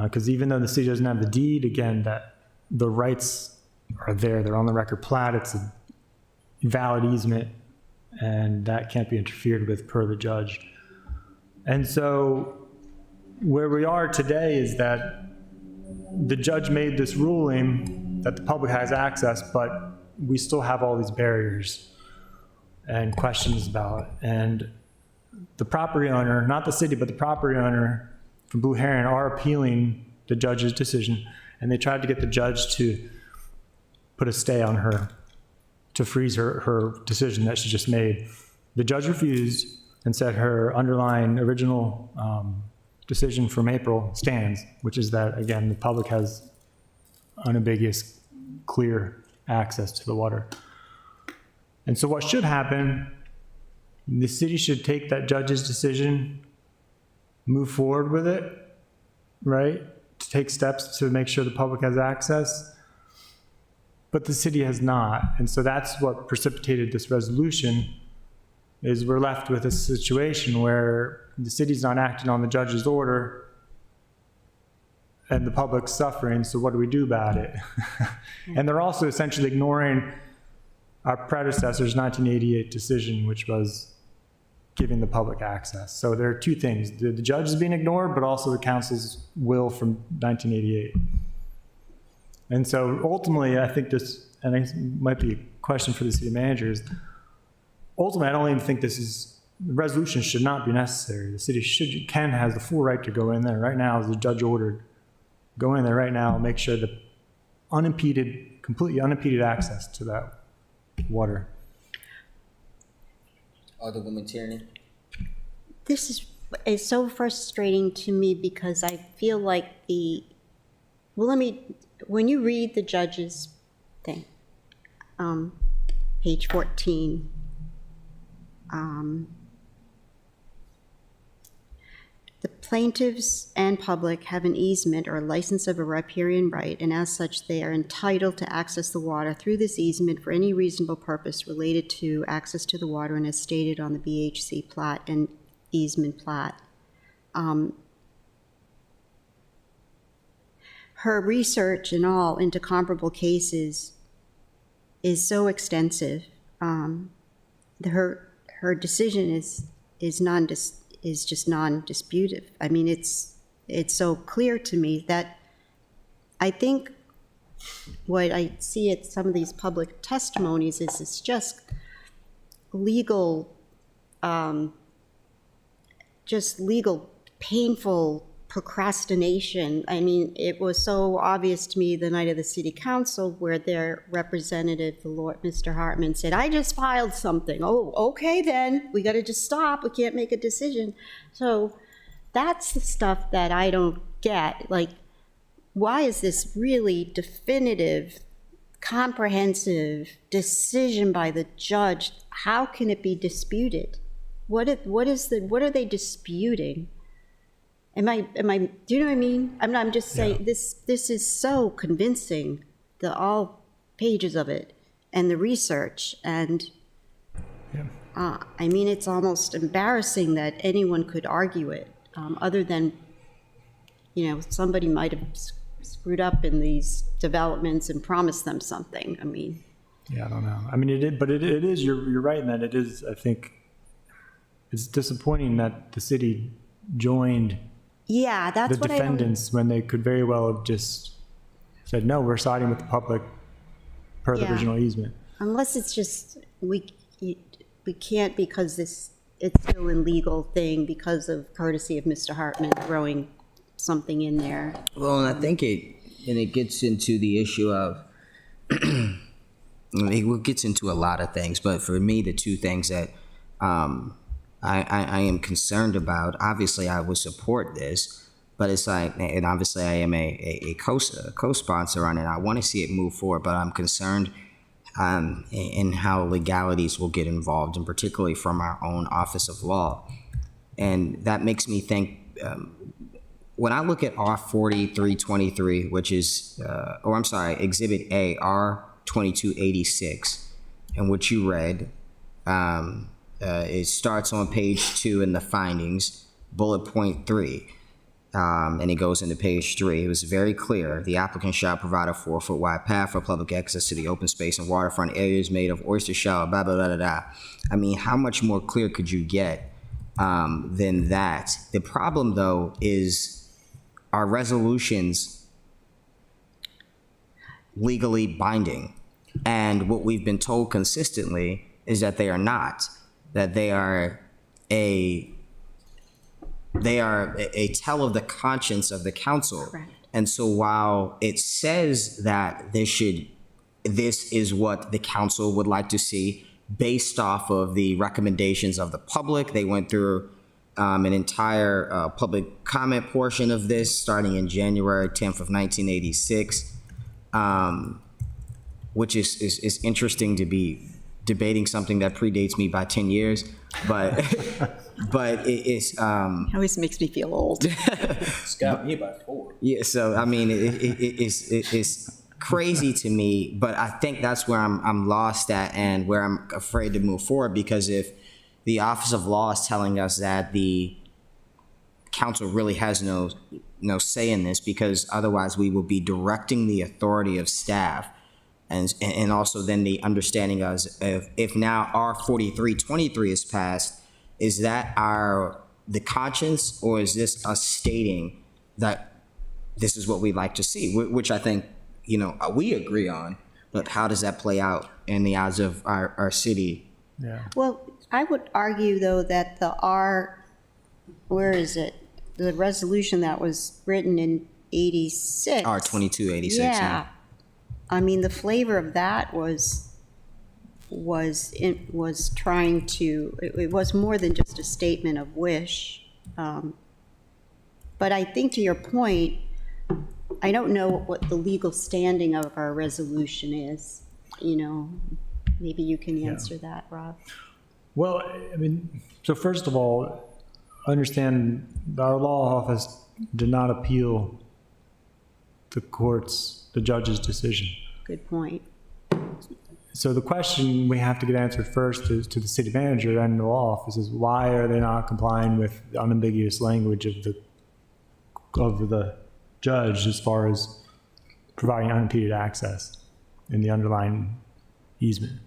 Because even though the city doesn't have the deed, again, that the rights are there. They're on the record plat. It's a valid easement, and that can't be interfered with per the judge. And so where we are today is that the judge made this ruling that the public has access, but we still have all these barriers and questions about it. And the property owner, not the city, but the property owner from Blue Heron are appealing the judge's decision, and they tried to get the judge to put a stay on her, to freeze her decision that she just made. The judge refused and said her underlying original decision from April stands, which is that, again, the public has unambiguous, clear access to the water. And so what should happen, the city should take that judge's decision, move forward with it, right? To take steps to make sure the public has access. But the city has not. And so that's what precipitated this resolution, is we're left with a situation where the city's not acting on the judge's order and the public's suffering, so what do we do about it? And they're also essentially ignoring our predecessor's 1988 decision, which was giving the public access. So there are two things. The judge is being ignored, but also the council's will from 1988. And so ultimately, I think this, and it might be a question for the city managers, ultimately, I don't even think this is, the resolution should not be necessary. The city has the full right to go in there right now, as the judge ordered. Go in there right now and make sure the unimpeded, completely unimpeded access to that water. Alderwoman Tierney. This is so frustrating to me because I feel like when you read the judge's thing, page 14, the plaintiffs and public have an easement or a license of a riparian right, and as such, they are entitled to access the water through this easement for any reasonable purpose related to access to the water and as stated on the BHC plat and easement plat. Her research and all into comparable cases is so extensive. Her decision is just non-disputive. I mean, it's so clear to me that I think what I see at some of these public testimonies is it's just legal, painful procrastination. I mean, it was so obvious to me the night of the city council where their representative, the Lord, Mr. Hartman, said, I just filed something. Oh, okay then, we gotta just stop, we can't make a decision. So that's the stuff that I don't get. Like, why is this really definitive, comprehensive decision by the judge? How can it be disputed? What are they disputing? Do you know what I mean? I'm just saying, this is so convincing, all pages of it, and the research, and I mean, it's almost embarrassing that anyone could argue it, other than, somebody might have screwed up in these developments and promised them something. I mean. Yeah, I don't know. I mean, it is, you're right in that it is, I think, it's disappointing that the city joined that's the what defendants when they could very well have just said, no, we're siding with the public per the Yeah. original easement. Unless it's just, we can't because it's still a legal thing because of courtesy of Mr. Hartman throwing something in there. Well, and I think it gets into the issue of, it gets into a lot of things, but for me, the two things that I am concerned about, obviously I would support this, but it's like, and obviously I am a co-sponsor on it. I want to see it move forward, but I'm concerned in how legalities will get involved, and particularly from our own Office of Law. And that makes me think, when I look at R4323, which is, Exhibit A, R2286, and what you read, it starts on page 2 in the findings, bullet point 3, and it goes into page 3. It was very clear. The applicant shall provide a 4-foot wide path for public access to the open space and waterfront areas made of oyster shell, blah, blah, blah, blah, blah. I mean, how much more clear could you get than that? The problem, though, is our resolutions legally binding? And what we've been told consistently is that they are not, that they are a tell of the conscience of the council. Correct. And so while it says that this is what the council would like to see based off of the recommendations of the public, they went through an entire public comment portion of this starting in January 10th of 1986, which is interesting to be debating something that predates me by 10 years, but but it's Always makes me feel old. It's got me by 4. yeah. So I mean, it's crazy to me, but I think that's where I'm lost at and where I'm afraid to move forward, because if the Office of Law is telling us that the council really has no say in this, because otherwise we will be directing the authority of staff, and also then the understanding of if now R4323 is passed, is that the conscience, or is this us stating that this is what we'd like to see, which I think we agree on, but how does that play out in the eyes of our city? Yeah. Well, I would argue, though, that where is it? The resolution that was written in 86. R2286. Yeah. I mean, the flavor of that was trying to, it was more than just a statement of wish. But I think, to your point, I don't know what the legal standing of our resolution is. Maybe you can answer that, Rob. Well, I mean, so first of all, understand our law office did not appeal the judge's decision. Good point. So the question we have to get answered first is to the city manager and the law office is, why are they not complying with the unambiguous language of the judge as far as providing unimpeded access in the underlying easement?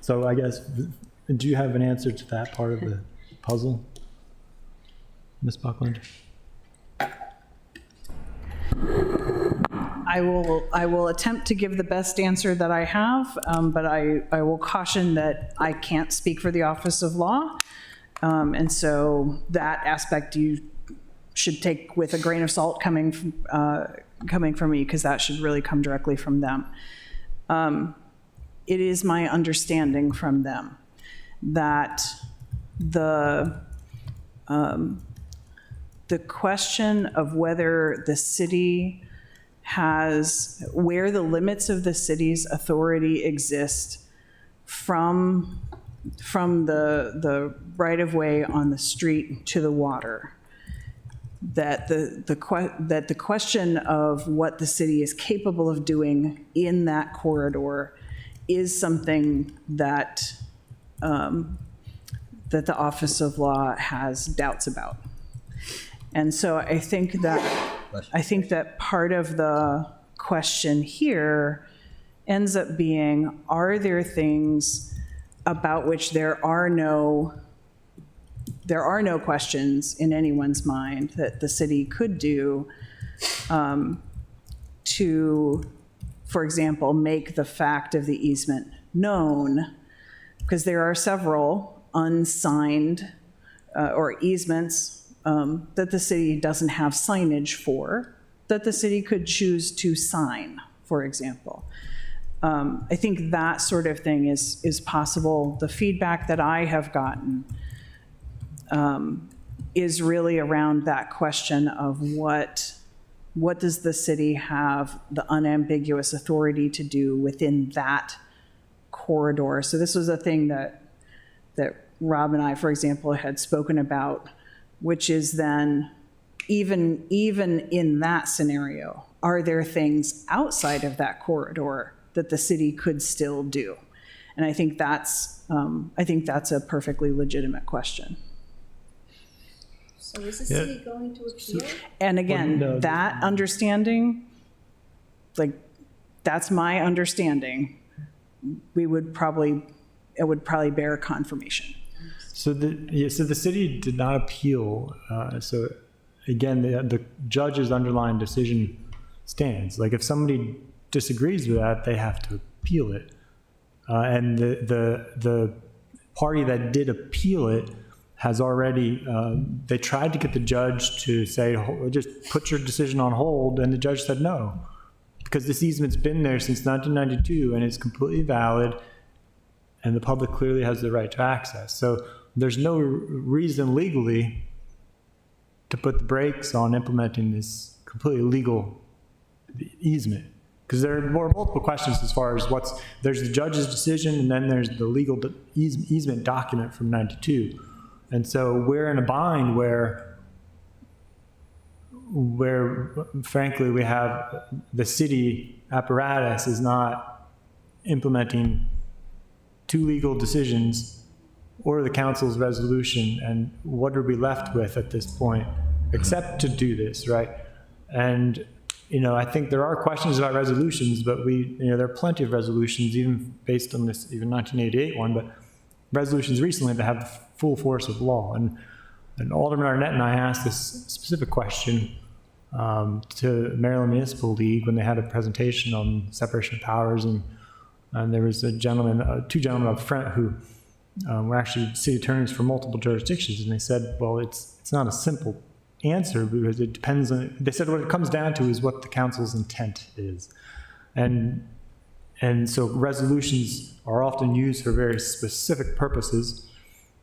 So I guess, do you have an answer to that part of the puzzle, Ms. Buckland? I will attempt to give the best answer that I have, but I will caution that I can't speak for the Office of Law. And so that aspect you should take with a grain of salt coming from me, because that should really come directly from them. It is my understanding from them that the question of whether the city where the limits of the city's authority exist from the right-of-way on the street to the water, that the question of what the city is capable of doing in that corridor is something that the Office of Law has doubts about. And so I think that part of the question here ends up being, are there things about which there are no questions in anyone's mind that the city could do to, for example, make the fact of the easement known, because there are several unsigned or easements that the city doesn't have signage for, that the city could choose to sign, for example. I think that sort of thing is possible. The feedback that I have gotten is really around that question of what does the city have the unambiguous authority to do within that corridor. So this was a thing that Rob and I, for example, had spoken about, which is then even in that scenario, are there things outside of that corridor that the city could still do? And I think that's a perfectly legitimate question. So is the city going to appeal? And again, Well, no, that understanding, like, that's my understanding. It would probably bear confirmation. So the city did not appeal. So again, the judge's underlying decision stands. Like if somebody disagrees with that, they have to appeal it. And the party that did appeal it has already, they tried to get the judge to say, just put your decision on hold, and the judge said no, because this easement's been there since 1992 and it's completely valid, and the public clearly has the right to access. So there's no reason legally to put the brakes on implementing this completely legal easement. Because there are multiple questions as far as there's the judge's decision, and then there's the legal easement document from 92. And so we're in a bind where frankly, we have the city apparatus is not implementing two legal decisions or the council's resolution. And what are we left with at this point, except to do this, right? And I think there are questions about resolutions, but there are plenty of resolutions, even based on this, even 1988 one, but resolutions recently that have full force of law. And Alderman Arnett and I asked this specific question to Maryland Municipal League when they had a presentation on separation of powers, and there was two gentlemen up front who were actually city attorneys for multiple jurisdictions, and they said, well, it's not a simple answer because it depends on, they said what it comes down to is what the council's intent is. And so resolutions are often used for very specific purposes,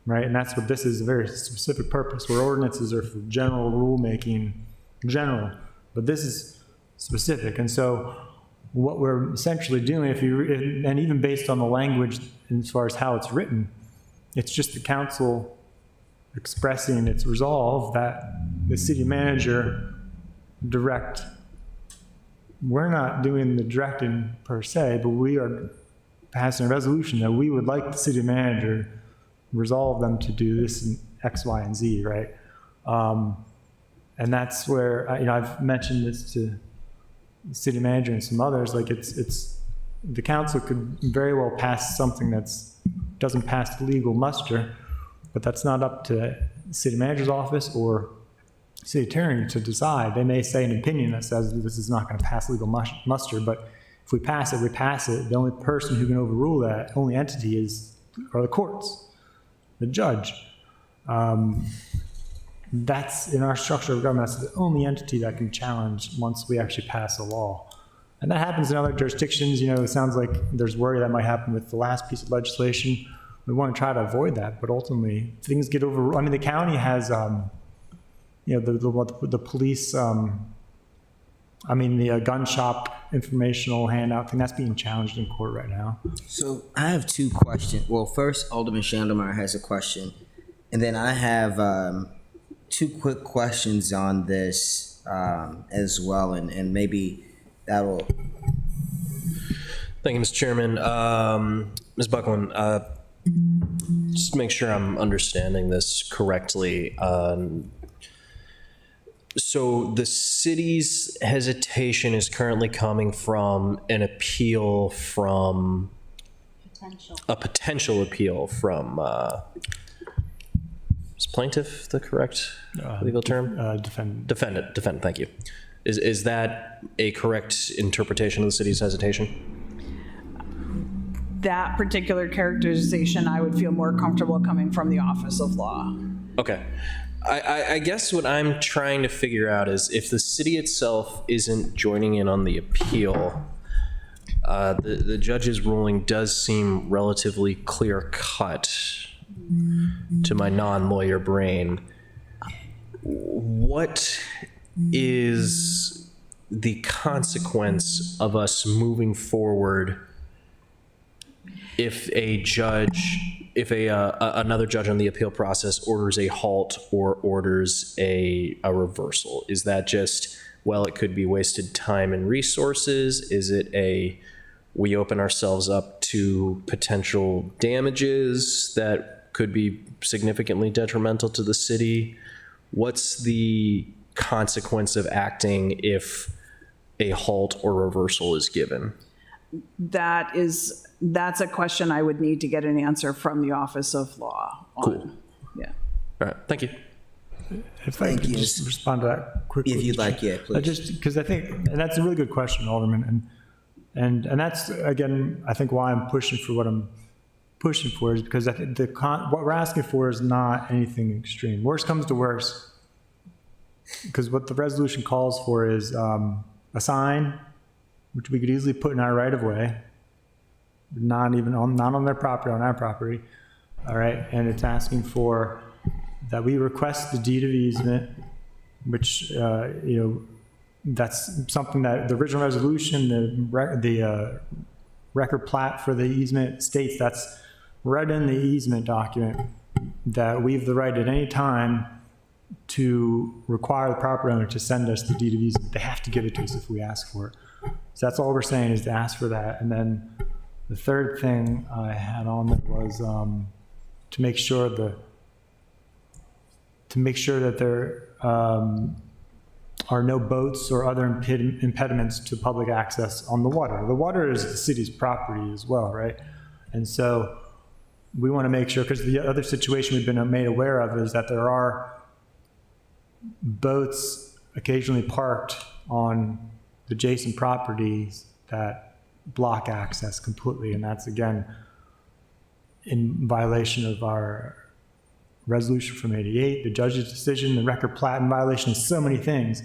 right? And that's what this is, a very specific purpose, where ordinances are for general rulemaking, but this is specific. And so what we're essentially doing, and even based on the language as far as how it's written, it's just the council expressing its resolve that the city manager direct. We're not doing the directing per se, but we are passing a resolution that we would like the city manager resolve them to do this in X, Y, and Z, right? And that's where, I've mentioned this to the city manager and some others, like it's the council could very well pass something doesn't pass the legal muster, but that's not up to the city manager's office or city attorney to decide. They may say an opinion that says this is not going to pass legal muster, but if we pass it, we pass it. The only person who can overrule that, only entity are the courts, the judge. That's in our structure of government, that's the only entity that can challenge once we actually pass a law. And that happens in other jurisdictions. It sounds like there's worry that might happen with the last piece of legislation. We want to try to avoid that, but ultimately things get overruled. I mean, the county has, the police, the gun shop informational handout thing, that's being challenged in court right now. So I have two questions. Well, first, Alderman Shandelmeyer has a question, and then I have two quick questions on this as well, and maybe that'll. Thank you, Mr. Chairman. Ms. Buckland, just to make sure I'm understanding this correctly. So the city's hesitation is currently coming from an appeal from a potential appeal from is plaintiff the correct legal term? Defendant. Defendant. Thank you. Is that a correct interpretation of the city's hesitation? That particular characterization, I would feel more comfortable coming from the Office of Law. Okay. I guess what I'm trying to figure out is if the city itself isn't joining in on the appeal, the judge's ruling does seem relatively clear-cut to my non-lawyer brain. What is the consequence of us moving forward if another judge on the appeal process orders a halt or orders a reversal? Is that just, well, it could be wasted time and resources? Is it we open ourselves up to potential damages that could be significantly detrimental to the city? What's the consequence of acting if a halt or reversal is given? That's a question I would need to get an answer from the Office of Law on. Cool. Yeah. All right, thank you. If I could just respond to that quickly. If you'd like, yeah, please. Just because I think, and that's a really good question, Alderman, and that's, again, I think why I'm pushing for what I'm pushing for is because I think what we're asking for is not anything extreme. Worst comes to worst, because what the resolution calls for is a sign, which we could easily put in our right of way, not on their property, on our property, all right? And it's asking for that we request the deed of easement, which, that's something that the original resolution, the record plat for the easement states that's right in the easement document, that we have the right at any time to require the property owner to send us the deed of easement. They have to give it to us if we ask for it. So that's all we're saying, is to ask for that. And then the third thing I had on there was to make sure that there are no boats or other impediments to public access on the water. The water is the city's property as well, right? And so we want to make sure, because the other situation we've been made aware of is that there are boats occasionally parked on adjacent properties that block access completely, and that's, again, in violation of our resolution from '88, the judge's decision, the record plat, in violation of so many things.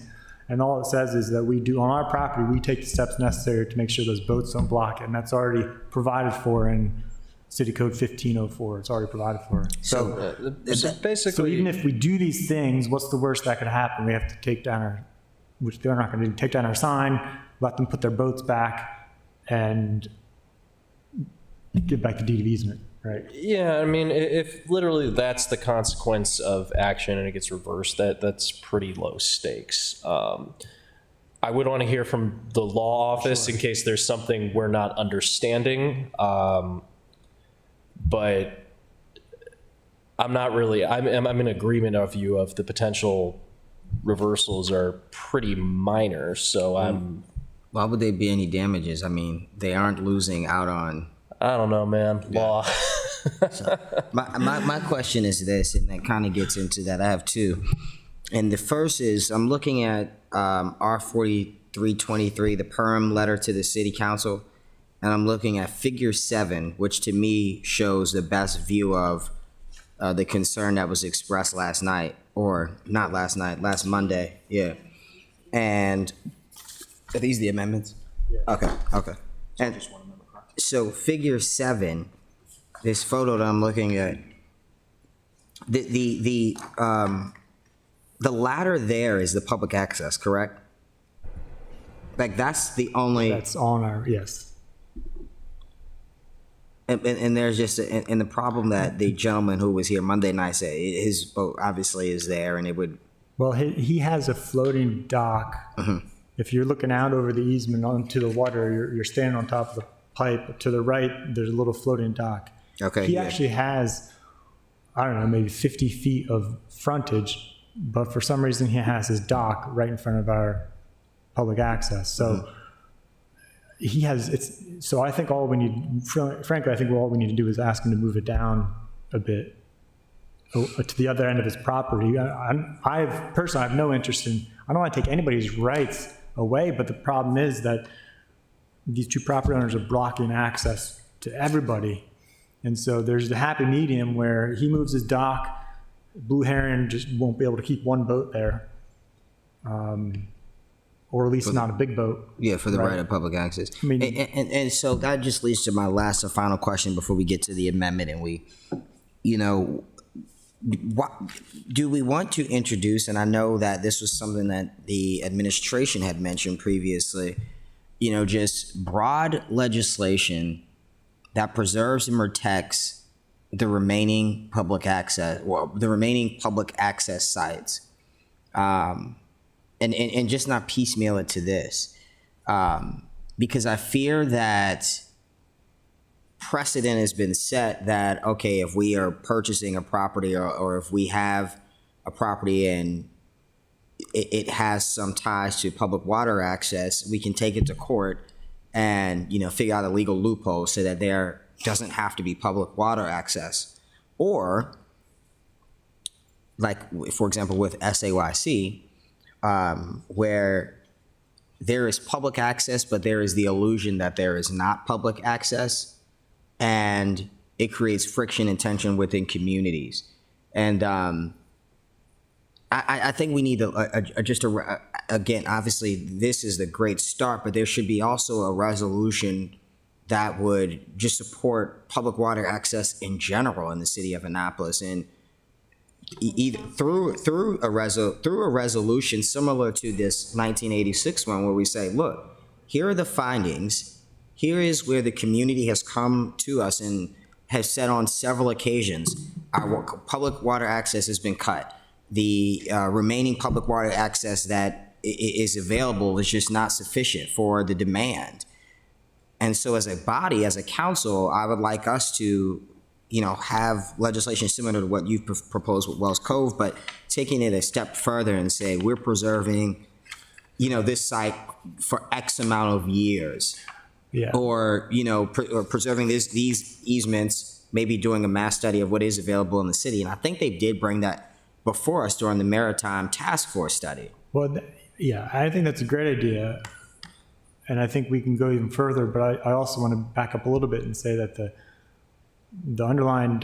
And all it says is that we do, on our property, we take the steps necessary to make sure those boats don't block it, and that's already provided for in City Code 1504. It's already provided for. So basically, so even if we do these things, what's the worst that could happen? We have to take down which they're not going to do, take down our sign, let them put their boats back, and give back the deed of easement, right? Yeah, I mean, if literally that's the consequence of action and it gets reversed, that's pretty low stakes. I would want to hear from the law office in case there's something we're not understanding. But I'm not really, I'm in agreement of you of the potential reversals are pretty minor, so Why would there be any damages? I mean, they aren't losing out on. I don't know, man. Law. So, my question is this, and that kind of gets into that. I have two. And the first is, I'm looking at R4323, the PERM letter to the city council, and I'm looking at figure 7, which to me shows the best view of the concern that was expressed last night, or not last night, last Monday, yeah. And are these the amendments? Yeah. Okay. And so figure 7, this photo that I'm looking at, the ladder there is the public access, correct? Like that's the only. That's on our, yes. And there's just, and the problem that the gentleman who was here Monday night said, his boat obviously is there and it would. Well, he has a floating dock. Mm-hmm. If you're looking out over the easement onto the water, you're standing on top of the pipe. To the right, there's a little floating dock. Okay. He actually has, I don't know, maybe 50 feet of frontage, but for some reason he has his dock right in front of our public access. So he has, so I think all we need, frankly, I think all we need to do is ask him to move it down a bit to the other end of his property. I personally have no interest in, I don't want to take anybody's rights away, but the problem is that these two property owners are blocking access to everybody. And so there's the happy medium where he moves his dock, Blue Heron just won't be able to keep one boat there. Or at least not a big boat. Yeah, for the right of public access. I mean- and so that just leads to my last and final question before we get to the amendment, and we, what, do we want to introduce, and I know that this was something that the administration had mentioned previously, just broad legislation that preserves and protects the remaining public access, sites, and just not piecemeal it to this, because I fear that precedent has been set that, okay, if we are purchasing a property or if we have a property and it has some ties to public water access, we can take it to court and, figure out a legal loophole so that there doesn't have to be public water access. Or, like, for example, with SAYC, where there is public access, but there is the illusion that there is not public access, and it creates friction and tension within communities. And I think we need again, obviously this is the great start, but there should be also a resolution that would just support public water access in general in the city of Annapolis, and either through a resolution similar to this 1986 one, where we say, look, here are the findings. Here is where the community has come to us and has said on several occasions, our public water access has been cut. The remaining public water access that is available is just not sufficient for the demand. And so as a body, as a council, I would like us to, have legislation similar to what you've proposed with Wells Cove, but taking it a step further and say, we're preserving, this site for X amount of years. Yeah. Or, or preserving these easements, maybe doing a mass study of what is available in the city. And I think they did bring that before us during the Maritime Task Force study. Well, yeah, I think that's a great idea. And I think we can go even further, but I also want to back up a little bit and say that the underlying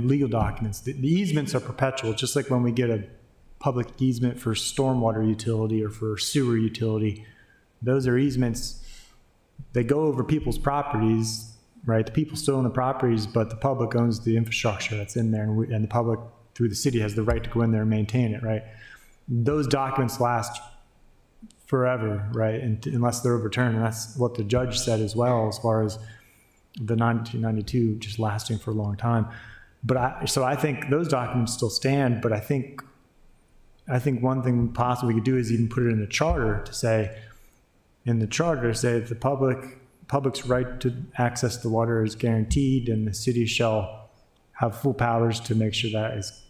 legal documents, the easements are perpetual, just like when we get a public easement for stormwater utility or for sewer utility. Those are easements, they go over people's properties, right? The people still own the properties, but the public owns the infrastructure that's in there, and the public, through the city, has the right to go in there and maintain it, right? Those documents last forever, right? Unless they're overturned. And that's what the judge said as well, as far as the 1992 just lasting for a long time. But so I think those documents still stand, but I think one thing possibly we could do is even put it in the charter to say, that the public's right to access the water is guaranteed, and the city shall have full powers to make sure that is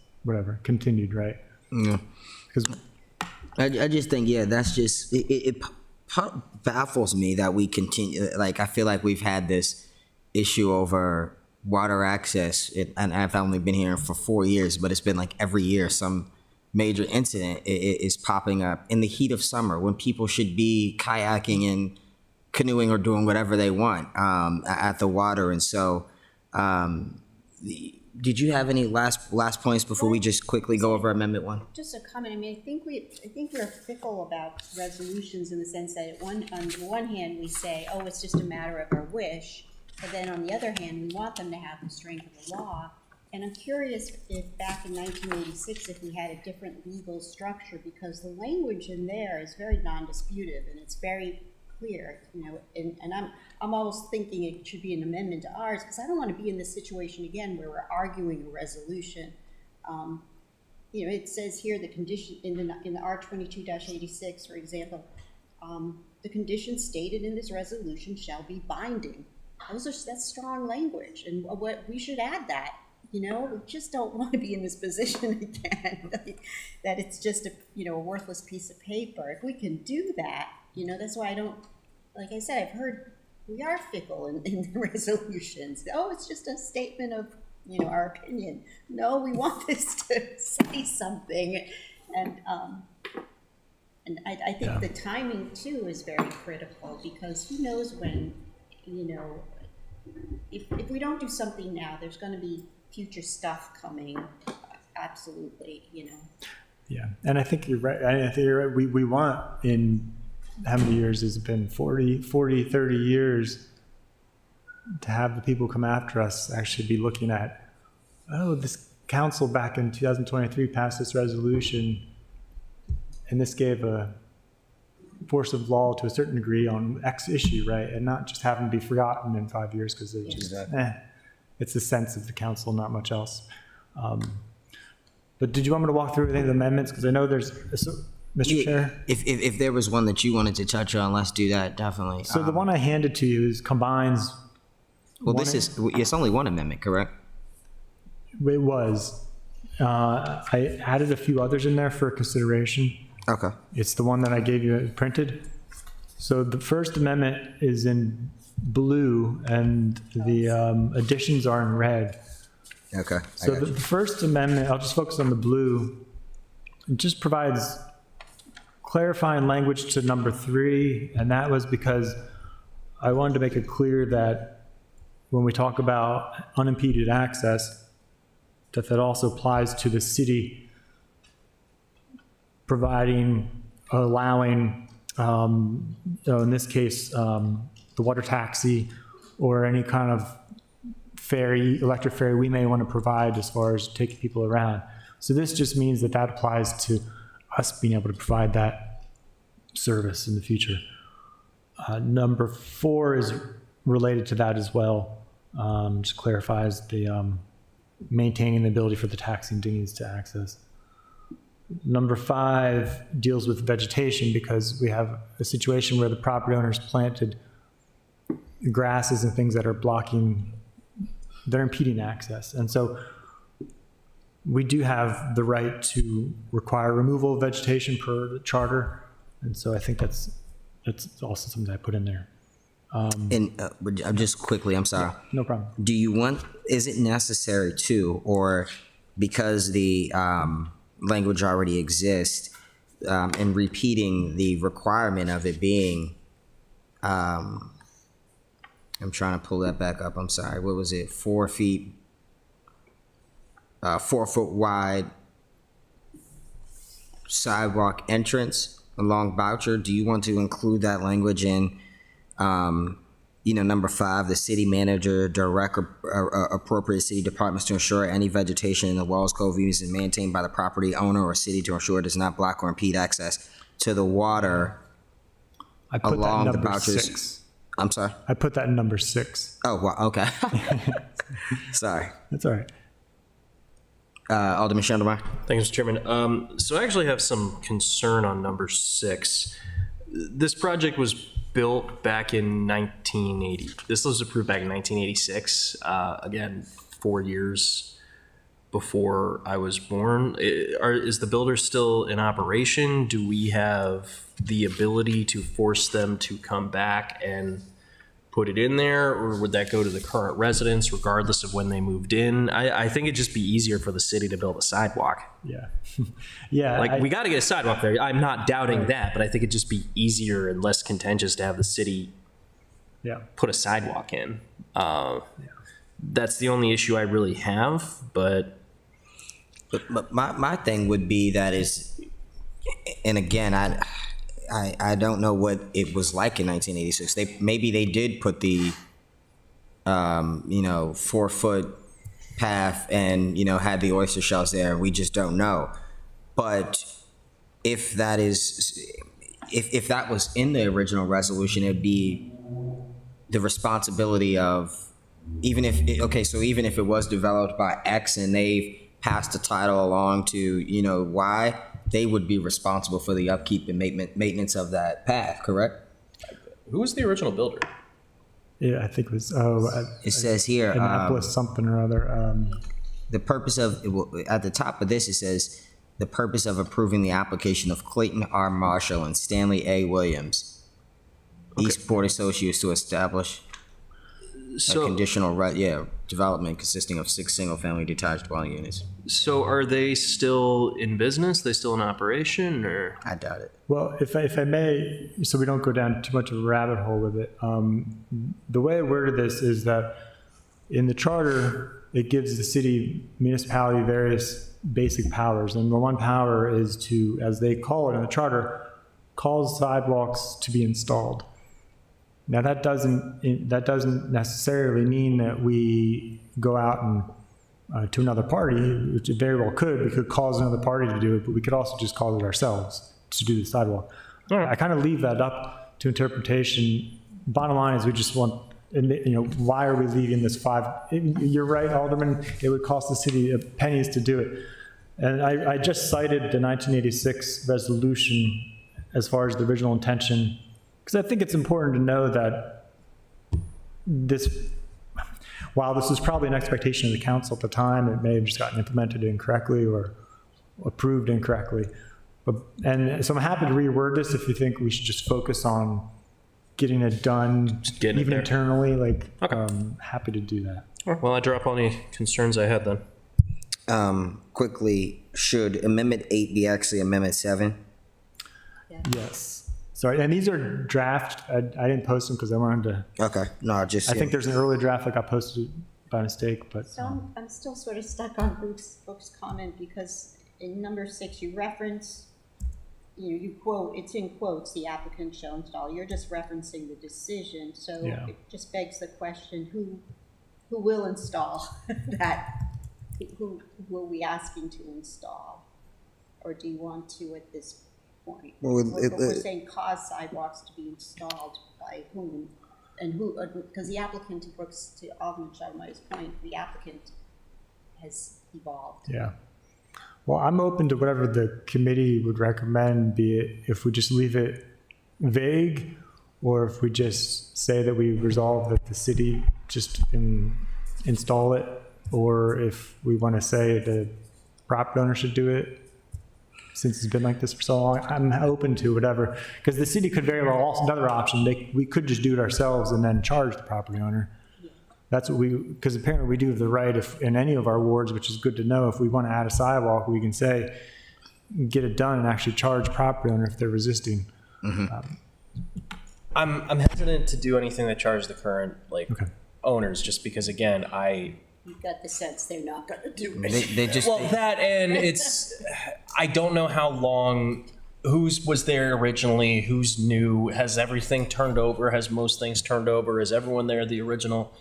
continued, right? Yeah. Because I just think, that's just, it baffles me that we continue, like, I feel like we've had this issue over water access, and I've only been here for 4 years, but it's been like every year some major incident is popping up in the heat of summer when people should be kayaking and canoeing or doing whatever they want at the water. And so, did you have any last points before we just quickly go over Amendment 1? Just a comment. I mean, I think we're fickle about resolutions in the sense that on the one hand we say, oh, it's just a matter of our wish, but then on the other hand we want them to have the strength of the law. And I'm curious if back in 1986 if we had a different legal structure, because the language in there is very non-disputive and it's very clear, and I'm almost thinking it should be an amendment to ours, because I don't want to be in this situation again where we're arguing a resolution. It says here the condition in the R22-86, for example, the conditions stated in this resolution shall be binding. That's strong language, and what we should add that. We just don't want to be in this position again, that it's just a worthless piece of paper. If we can do that, that's why I don't, like I said, I've heard we are fickle in the resolutions. Oh, it's just a statement of, our opinion. No, we want this to say something. And And I think the timing too is very critical, because who knows when, you know, if we don't do something now, there's gonna be future stuff coming, absolutely, you know. Yeah, and I think you're right. I think you're right. We want, in how many years has it been? 40, 30 years, to have the people come after us actually be looking at, oh, this council back in 2023 passed this resolution, and this gave a force of law to a certain degree on X issue, right? And not just have them be forgotten in 5 years because they're just, it's the sense of the council, not much else. But did you want me to walk through any of the amendments? Because I know there's, Mr. Chair? If there was one that you wanted to touch on, let's do that, definitely. So the one I handed to you combines. Well, it's only one amendment, correct? It was. I added a few others in there for consideration. Okay. It's the one that I gave you printed. So the First Amendment is in blue and the additions are in red. Okay. So the First Amendment, I'll just focus on the blue. It just provides clarifying language to number 3, and that was because I wanted to make it clear that when we talk about unimpeded access, that also applies to the city providing, allowing, in this case, the water taxi or any kind of ferry, electric ferry we may want to provide as far as taking people around. So this just means that applies to us being able to provide that service in the future. Number 4 is related to that as well. Just clarifies the maintaining the ability for the taxing dinghies to access. Number 5 deals with vegetation, because we have a situation where the property owners planted grasses and things that are blocking, they're impeding access. And so we do have the right to require removal of vegetation per the charter. And so I think that's also something that I put in there. And just quickly, I'm sorry. No problem. Do you want, is it necessary to, or because the language already exists, and repeating the requirement of it being, I'm trying to pull that back up, I'm sorry, what was it, 4 feet, 4 foot wide sidewalk entrance along Boucher? Do you want to include that language in, number 5, the city manager direct appropriate city departments to ensure any vegetation in the Wells Cove is maintained by the property owner or city to ensure it does not block or impede access to the water I put along that the in number Boucher's. 6. I'm sorry? I put that in number 6. Oh, wow, okay. Sorry. That's all right. Alderman Schneidermeyer? Thanks, Mr. Chairman. So I actually have some concern on number 6. This project was built back in 1980. This was approved back in 1986. Again, 4 years before I was born. Is the builder still in operation? Do we have the ability to force them to come back and put it in there, or would that go to the current residents regardless of when they moved in? I think it'd just be easier for the city to build a sidewalk. Yeah. Yeah. We got to get a sidewalk there. I'm not doubting that, but I think it'd just be easier and less contentious to have the city put a sidewalk in. That's the only issue I really have, but my thing would be that is, and again, I don't know what it was like in 1986. Maybe they did put the 4 foot path and had the oyster shells there. We just don't know. But if that was in the original resolution, it'd be the responsibility of, even if it was developed by X and they've passed the title along to Y, they would be responsible for the upkeep and maintenance of that path, correct? who was the original builder? Yeah, I think it was, It says here, Annapolis something or other. the purpose of, at the top of this, it says, the purpose of approving the application of Clayton R. Marshall and Stanley A. Williams, Eastport Associates, to establish. So, conditional, development consisting of 6 single-family detached dwelling units. so are they still in business? They still in operation, or? I doubt it. Well, if I may, so we don't go down too much of a rabbit hole with it, the way I worded this is that in the charter, it gives the city municipality various basic powers. And the one power is to, as they call it in the charter, cause sidewalks to be installed. Now that doesn't necessarily mean that we go out and to another party, which it very well could. We could cause another party to do it, but we could also just cause it ourselves to do the sidewalk. I kind of leave that up to interpretation. Bottom line is we just want, why are we leaving this 5? You're right, Alderman, it would cost the city pennies to do it. And I just cited the 1986 resolution as far as the original intention, because I think it's important to know that while this was probably an expectation of the council at the time, it may have just gotten implemented incorrectly or approved incorrectly. And so I'm happy to reword this if you think we should just focus on getting it done, getting it even there. internally, Okay. happy to do that. Well, I drop all any concerns I had then. Quickly, should Amendment 8 be actually Amendment 7? Yes. Sorry, and these are draft. I didn't post them because I wanted to. Okay, no, just. I think there's an early draft that got posted by mistake, but So I'm still sort of stuck on Brooke's comment, because in number 6, you reference, you quote, it's in quotes, the applicant shall install. You're just referencing the decision, so Yeah. it just begs the question, who will install that? Who will we asking to install? Or do you want to at this point? Well, We're saying cause sidewalks to be installed by whom? And who, because the applicant, to Alderman Chalmers' point, the applicant has evolved. yeah. Well, I'm open to whatever the committee would recommend, be it if we just leave it vague, or if we just say that we resolve that the city just install it, or if we want to say the property owner should do it, since it's been like this for so long. I'm open to whatever, because the city could very well, also another option, we could just do it ourselves and then charge the property owner. That's what because apparently we do have the right, if in any of our wards, which is good to know, if we want to add a sidewalk, we can say, get it done and actually charge property owner if they're resisting. I'm hesitant to do anything that charges the current owners, just because again, You got the sense they're not gonna do it. They just. well, that, and I don't know how long, whose was there originally, who's new, has everything turned over, has most things turned over, is everyone there the original?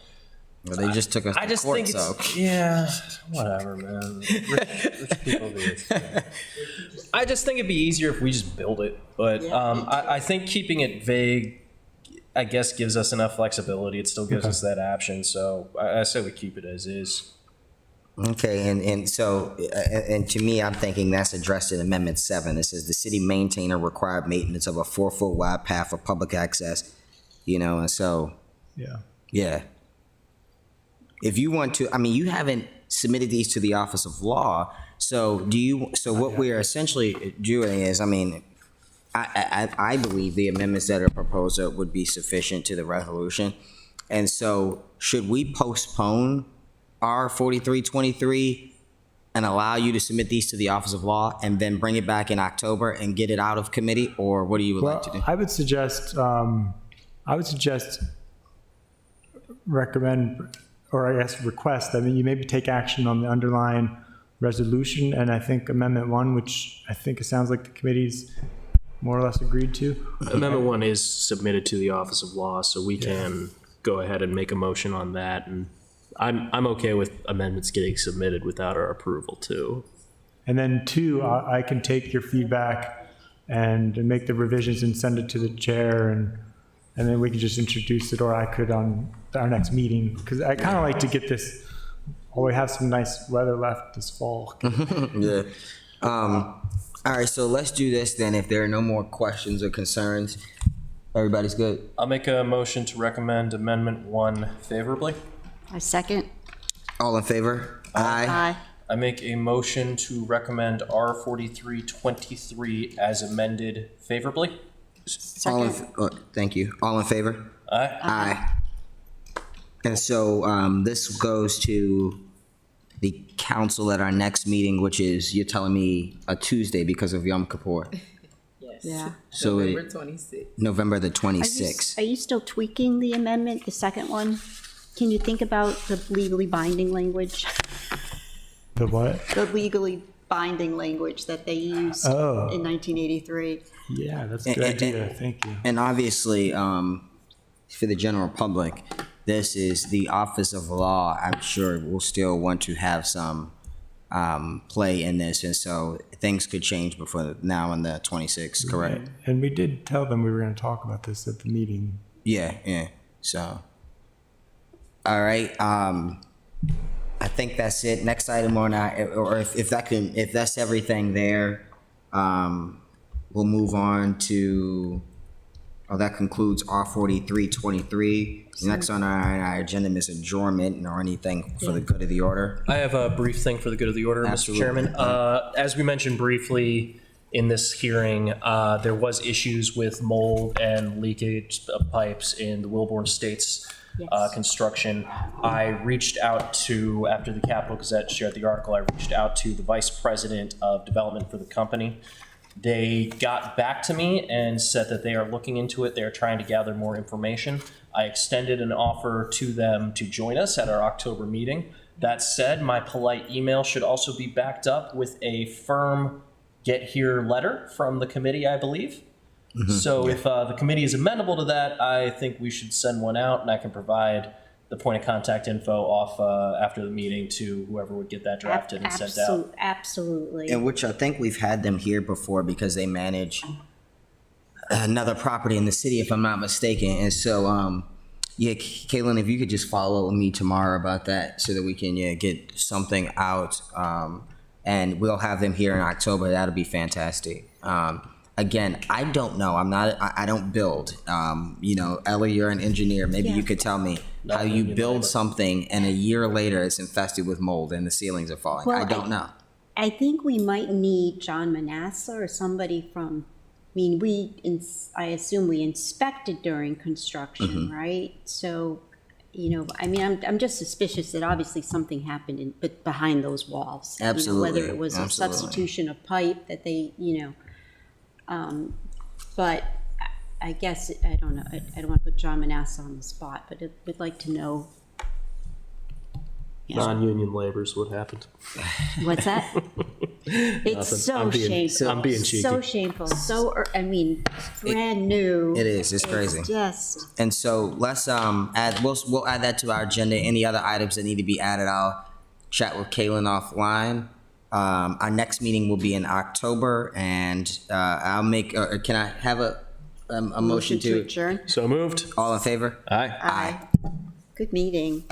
Well, they just took us I to just court, think so. it's, yeah, whatever, man. Rich people do this. I just think it'd be easier if we just build it, but I think keeping it vague, I guess, gives us enough flexibility. It still gives us that option, so I say we keep it as is. Okay, and so, and to me, I'm thinking that's addressed in Amendment 7. It says the city maintainer required maintenance of a 4-foot wide path for public access, and so, yeah. If you want to, you haven't submitted these to the Office of Law, so what we are essentially doing is, I believe the amendments that are proposed would be sufficient to the resolution. And so should we postpone our 4323 and allow you to submit these to the Office of Law and then bring it back in October and get it out of committee, or what do you would like to do? I would suggest recommend, or I guess request that you maybe take action on the underlying resolution, and I think Amendment 1, which I think it sounds like the committee's more or less agreed to. Amendment 1 is submitted to the Office of Law, so we can go ahead and make a motion on that, and I'm okay with amendments getting submitted without our approval too. And then 2, I can take your feedback and make the revisions and send it to the chair, and then we can just introduce it, or I could on our next meeting, because I kind of like to get this, we have some nice weather left this fall. Yeah. All right, so let's do this then. If there are no more questions or concerns, everybody's good. I'll make a motion to recommend Amendment 1 favorably. I second. All in favor? Aye. Aye. I make a motion to recommend R4323 as amended favorably. All Second. thank you. All in favor? Aye. Aye. And so this goes to the council at our next meeting, which is, you're telling me, a Tuesday because of Yom Kippur. Yeah. So November 26th. November the Are you, 26th. are you still tweaking the amendment, the second one? Can you think about the legally binding language? The what? The legally binding language that they used Oh. in 1983. Yeah, that's a good idea. Thank you. And obviously, for the general public, this is the Office of Law. I'm sure will still want to have some play in this, and so things could change before now on the 26th, correct? And we did tell them we were going to talk about this at the meeting. Yeah. So, all right. I think that's it. Next item on our, or if that's everything there, we'll move on to. Oh, that concludes R4323. Next on our agenda is adjournment or anything for the good of the order. I have a brief thing for the good of the order, Absolutely. Mr. Chairman. As we mentioned briefly in this hearing, there was issues with mold and leakage of pipes in the Wilborn Estates construction. I reached out to, after the Capital Gazette shared the article, I reached out to the Vice President of Development for the company. They got back to me and said that they are looking into it. They're trying to gather more information. I extended an offer to them to join us at our October meeting. That said, my polite email should also be backed up with a firm get here letter from the committee, I believe. So if the committee is amenable to that, I think we should send one out, and I can provide the point of contact info off after the meeting to whoever would get that drafted and sent out. Absolutely. In which I think we've had them here before because they manage another property in the city, if I'm not mistaken. And so, yeah, Caitlin, if you could just follow me tomorrow about that so that we can get something out. And we'll have them here in October. That'll be fantastic. Again, I don't know. I don't build. Ellie, you're an engineer. Maybe you could tell me how you build something and a year later it's infested with mold and the ceilings are falling. Well, I don't know. I think we might need John Manasseh or somebody from, I assume we inspected during construction, right? So, I'm just suspicious that obviously something happened behind those walls. Absolutely. Whether it was a substitution of pipe that they, but I guess, I don't know, I don't want to put John Manasseh on the spot, but we'd like to know. Non-union labor is what happened. What's that? It's so I'm being- shameful. I'm being cheeky. So shameful. Brand new. It is. It's crazy. Just. And so let's we'll add that to our agenda. Any other items that need to be added, I'll chat with Kaylin offline. Our next meeting will be in October, and I'll make. Can I have a motion to adjourn. So moved. all in favor? Aye. Aye. Good meeting.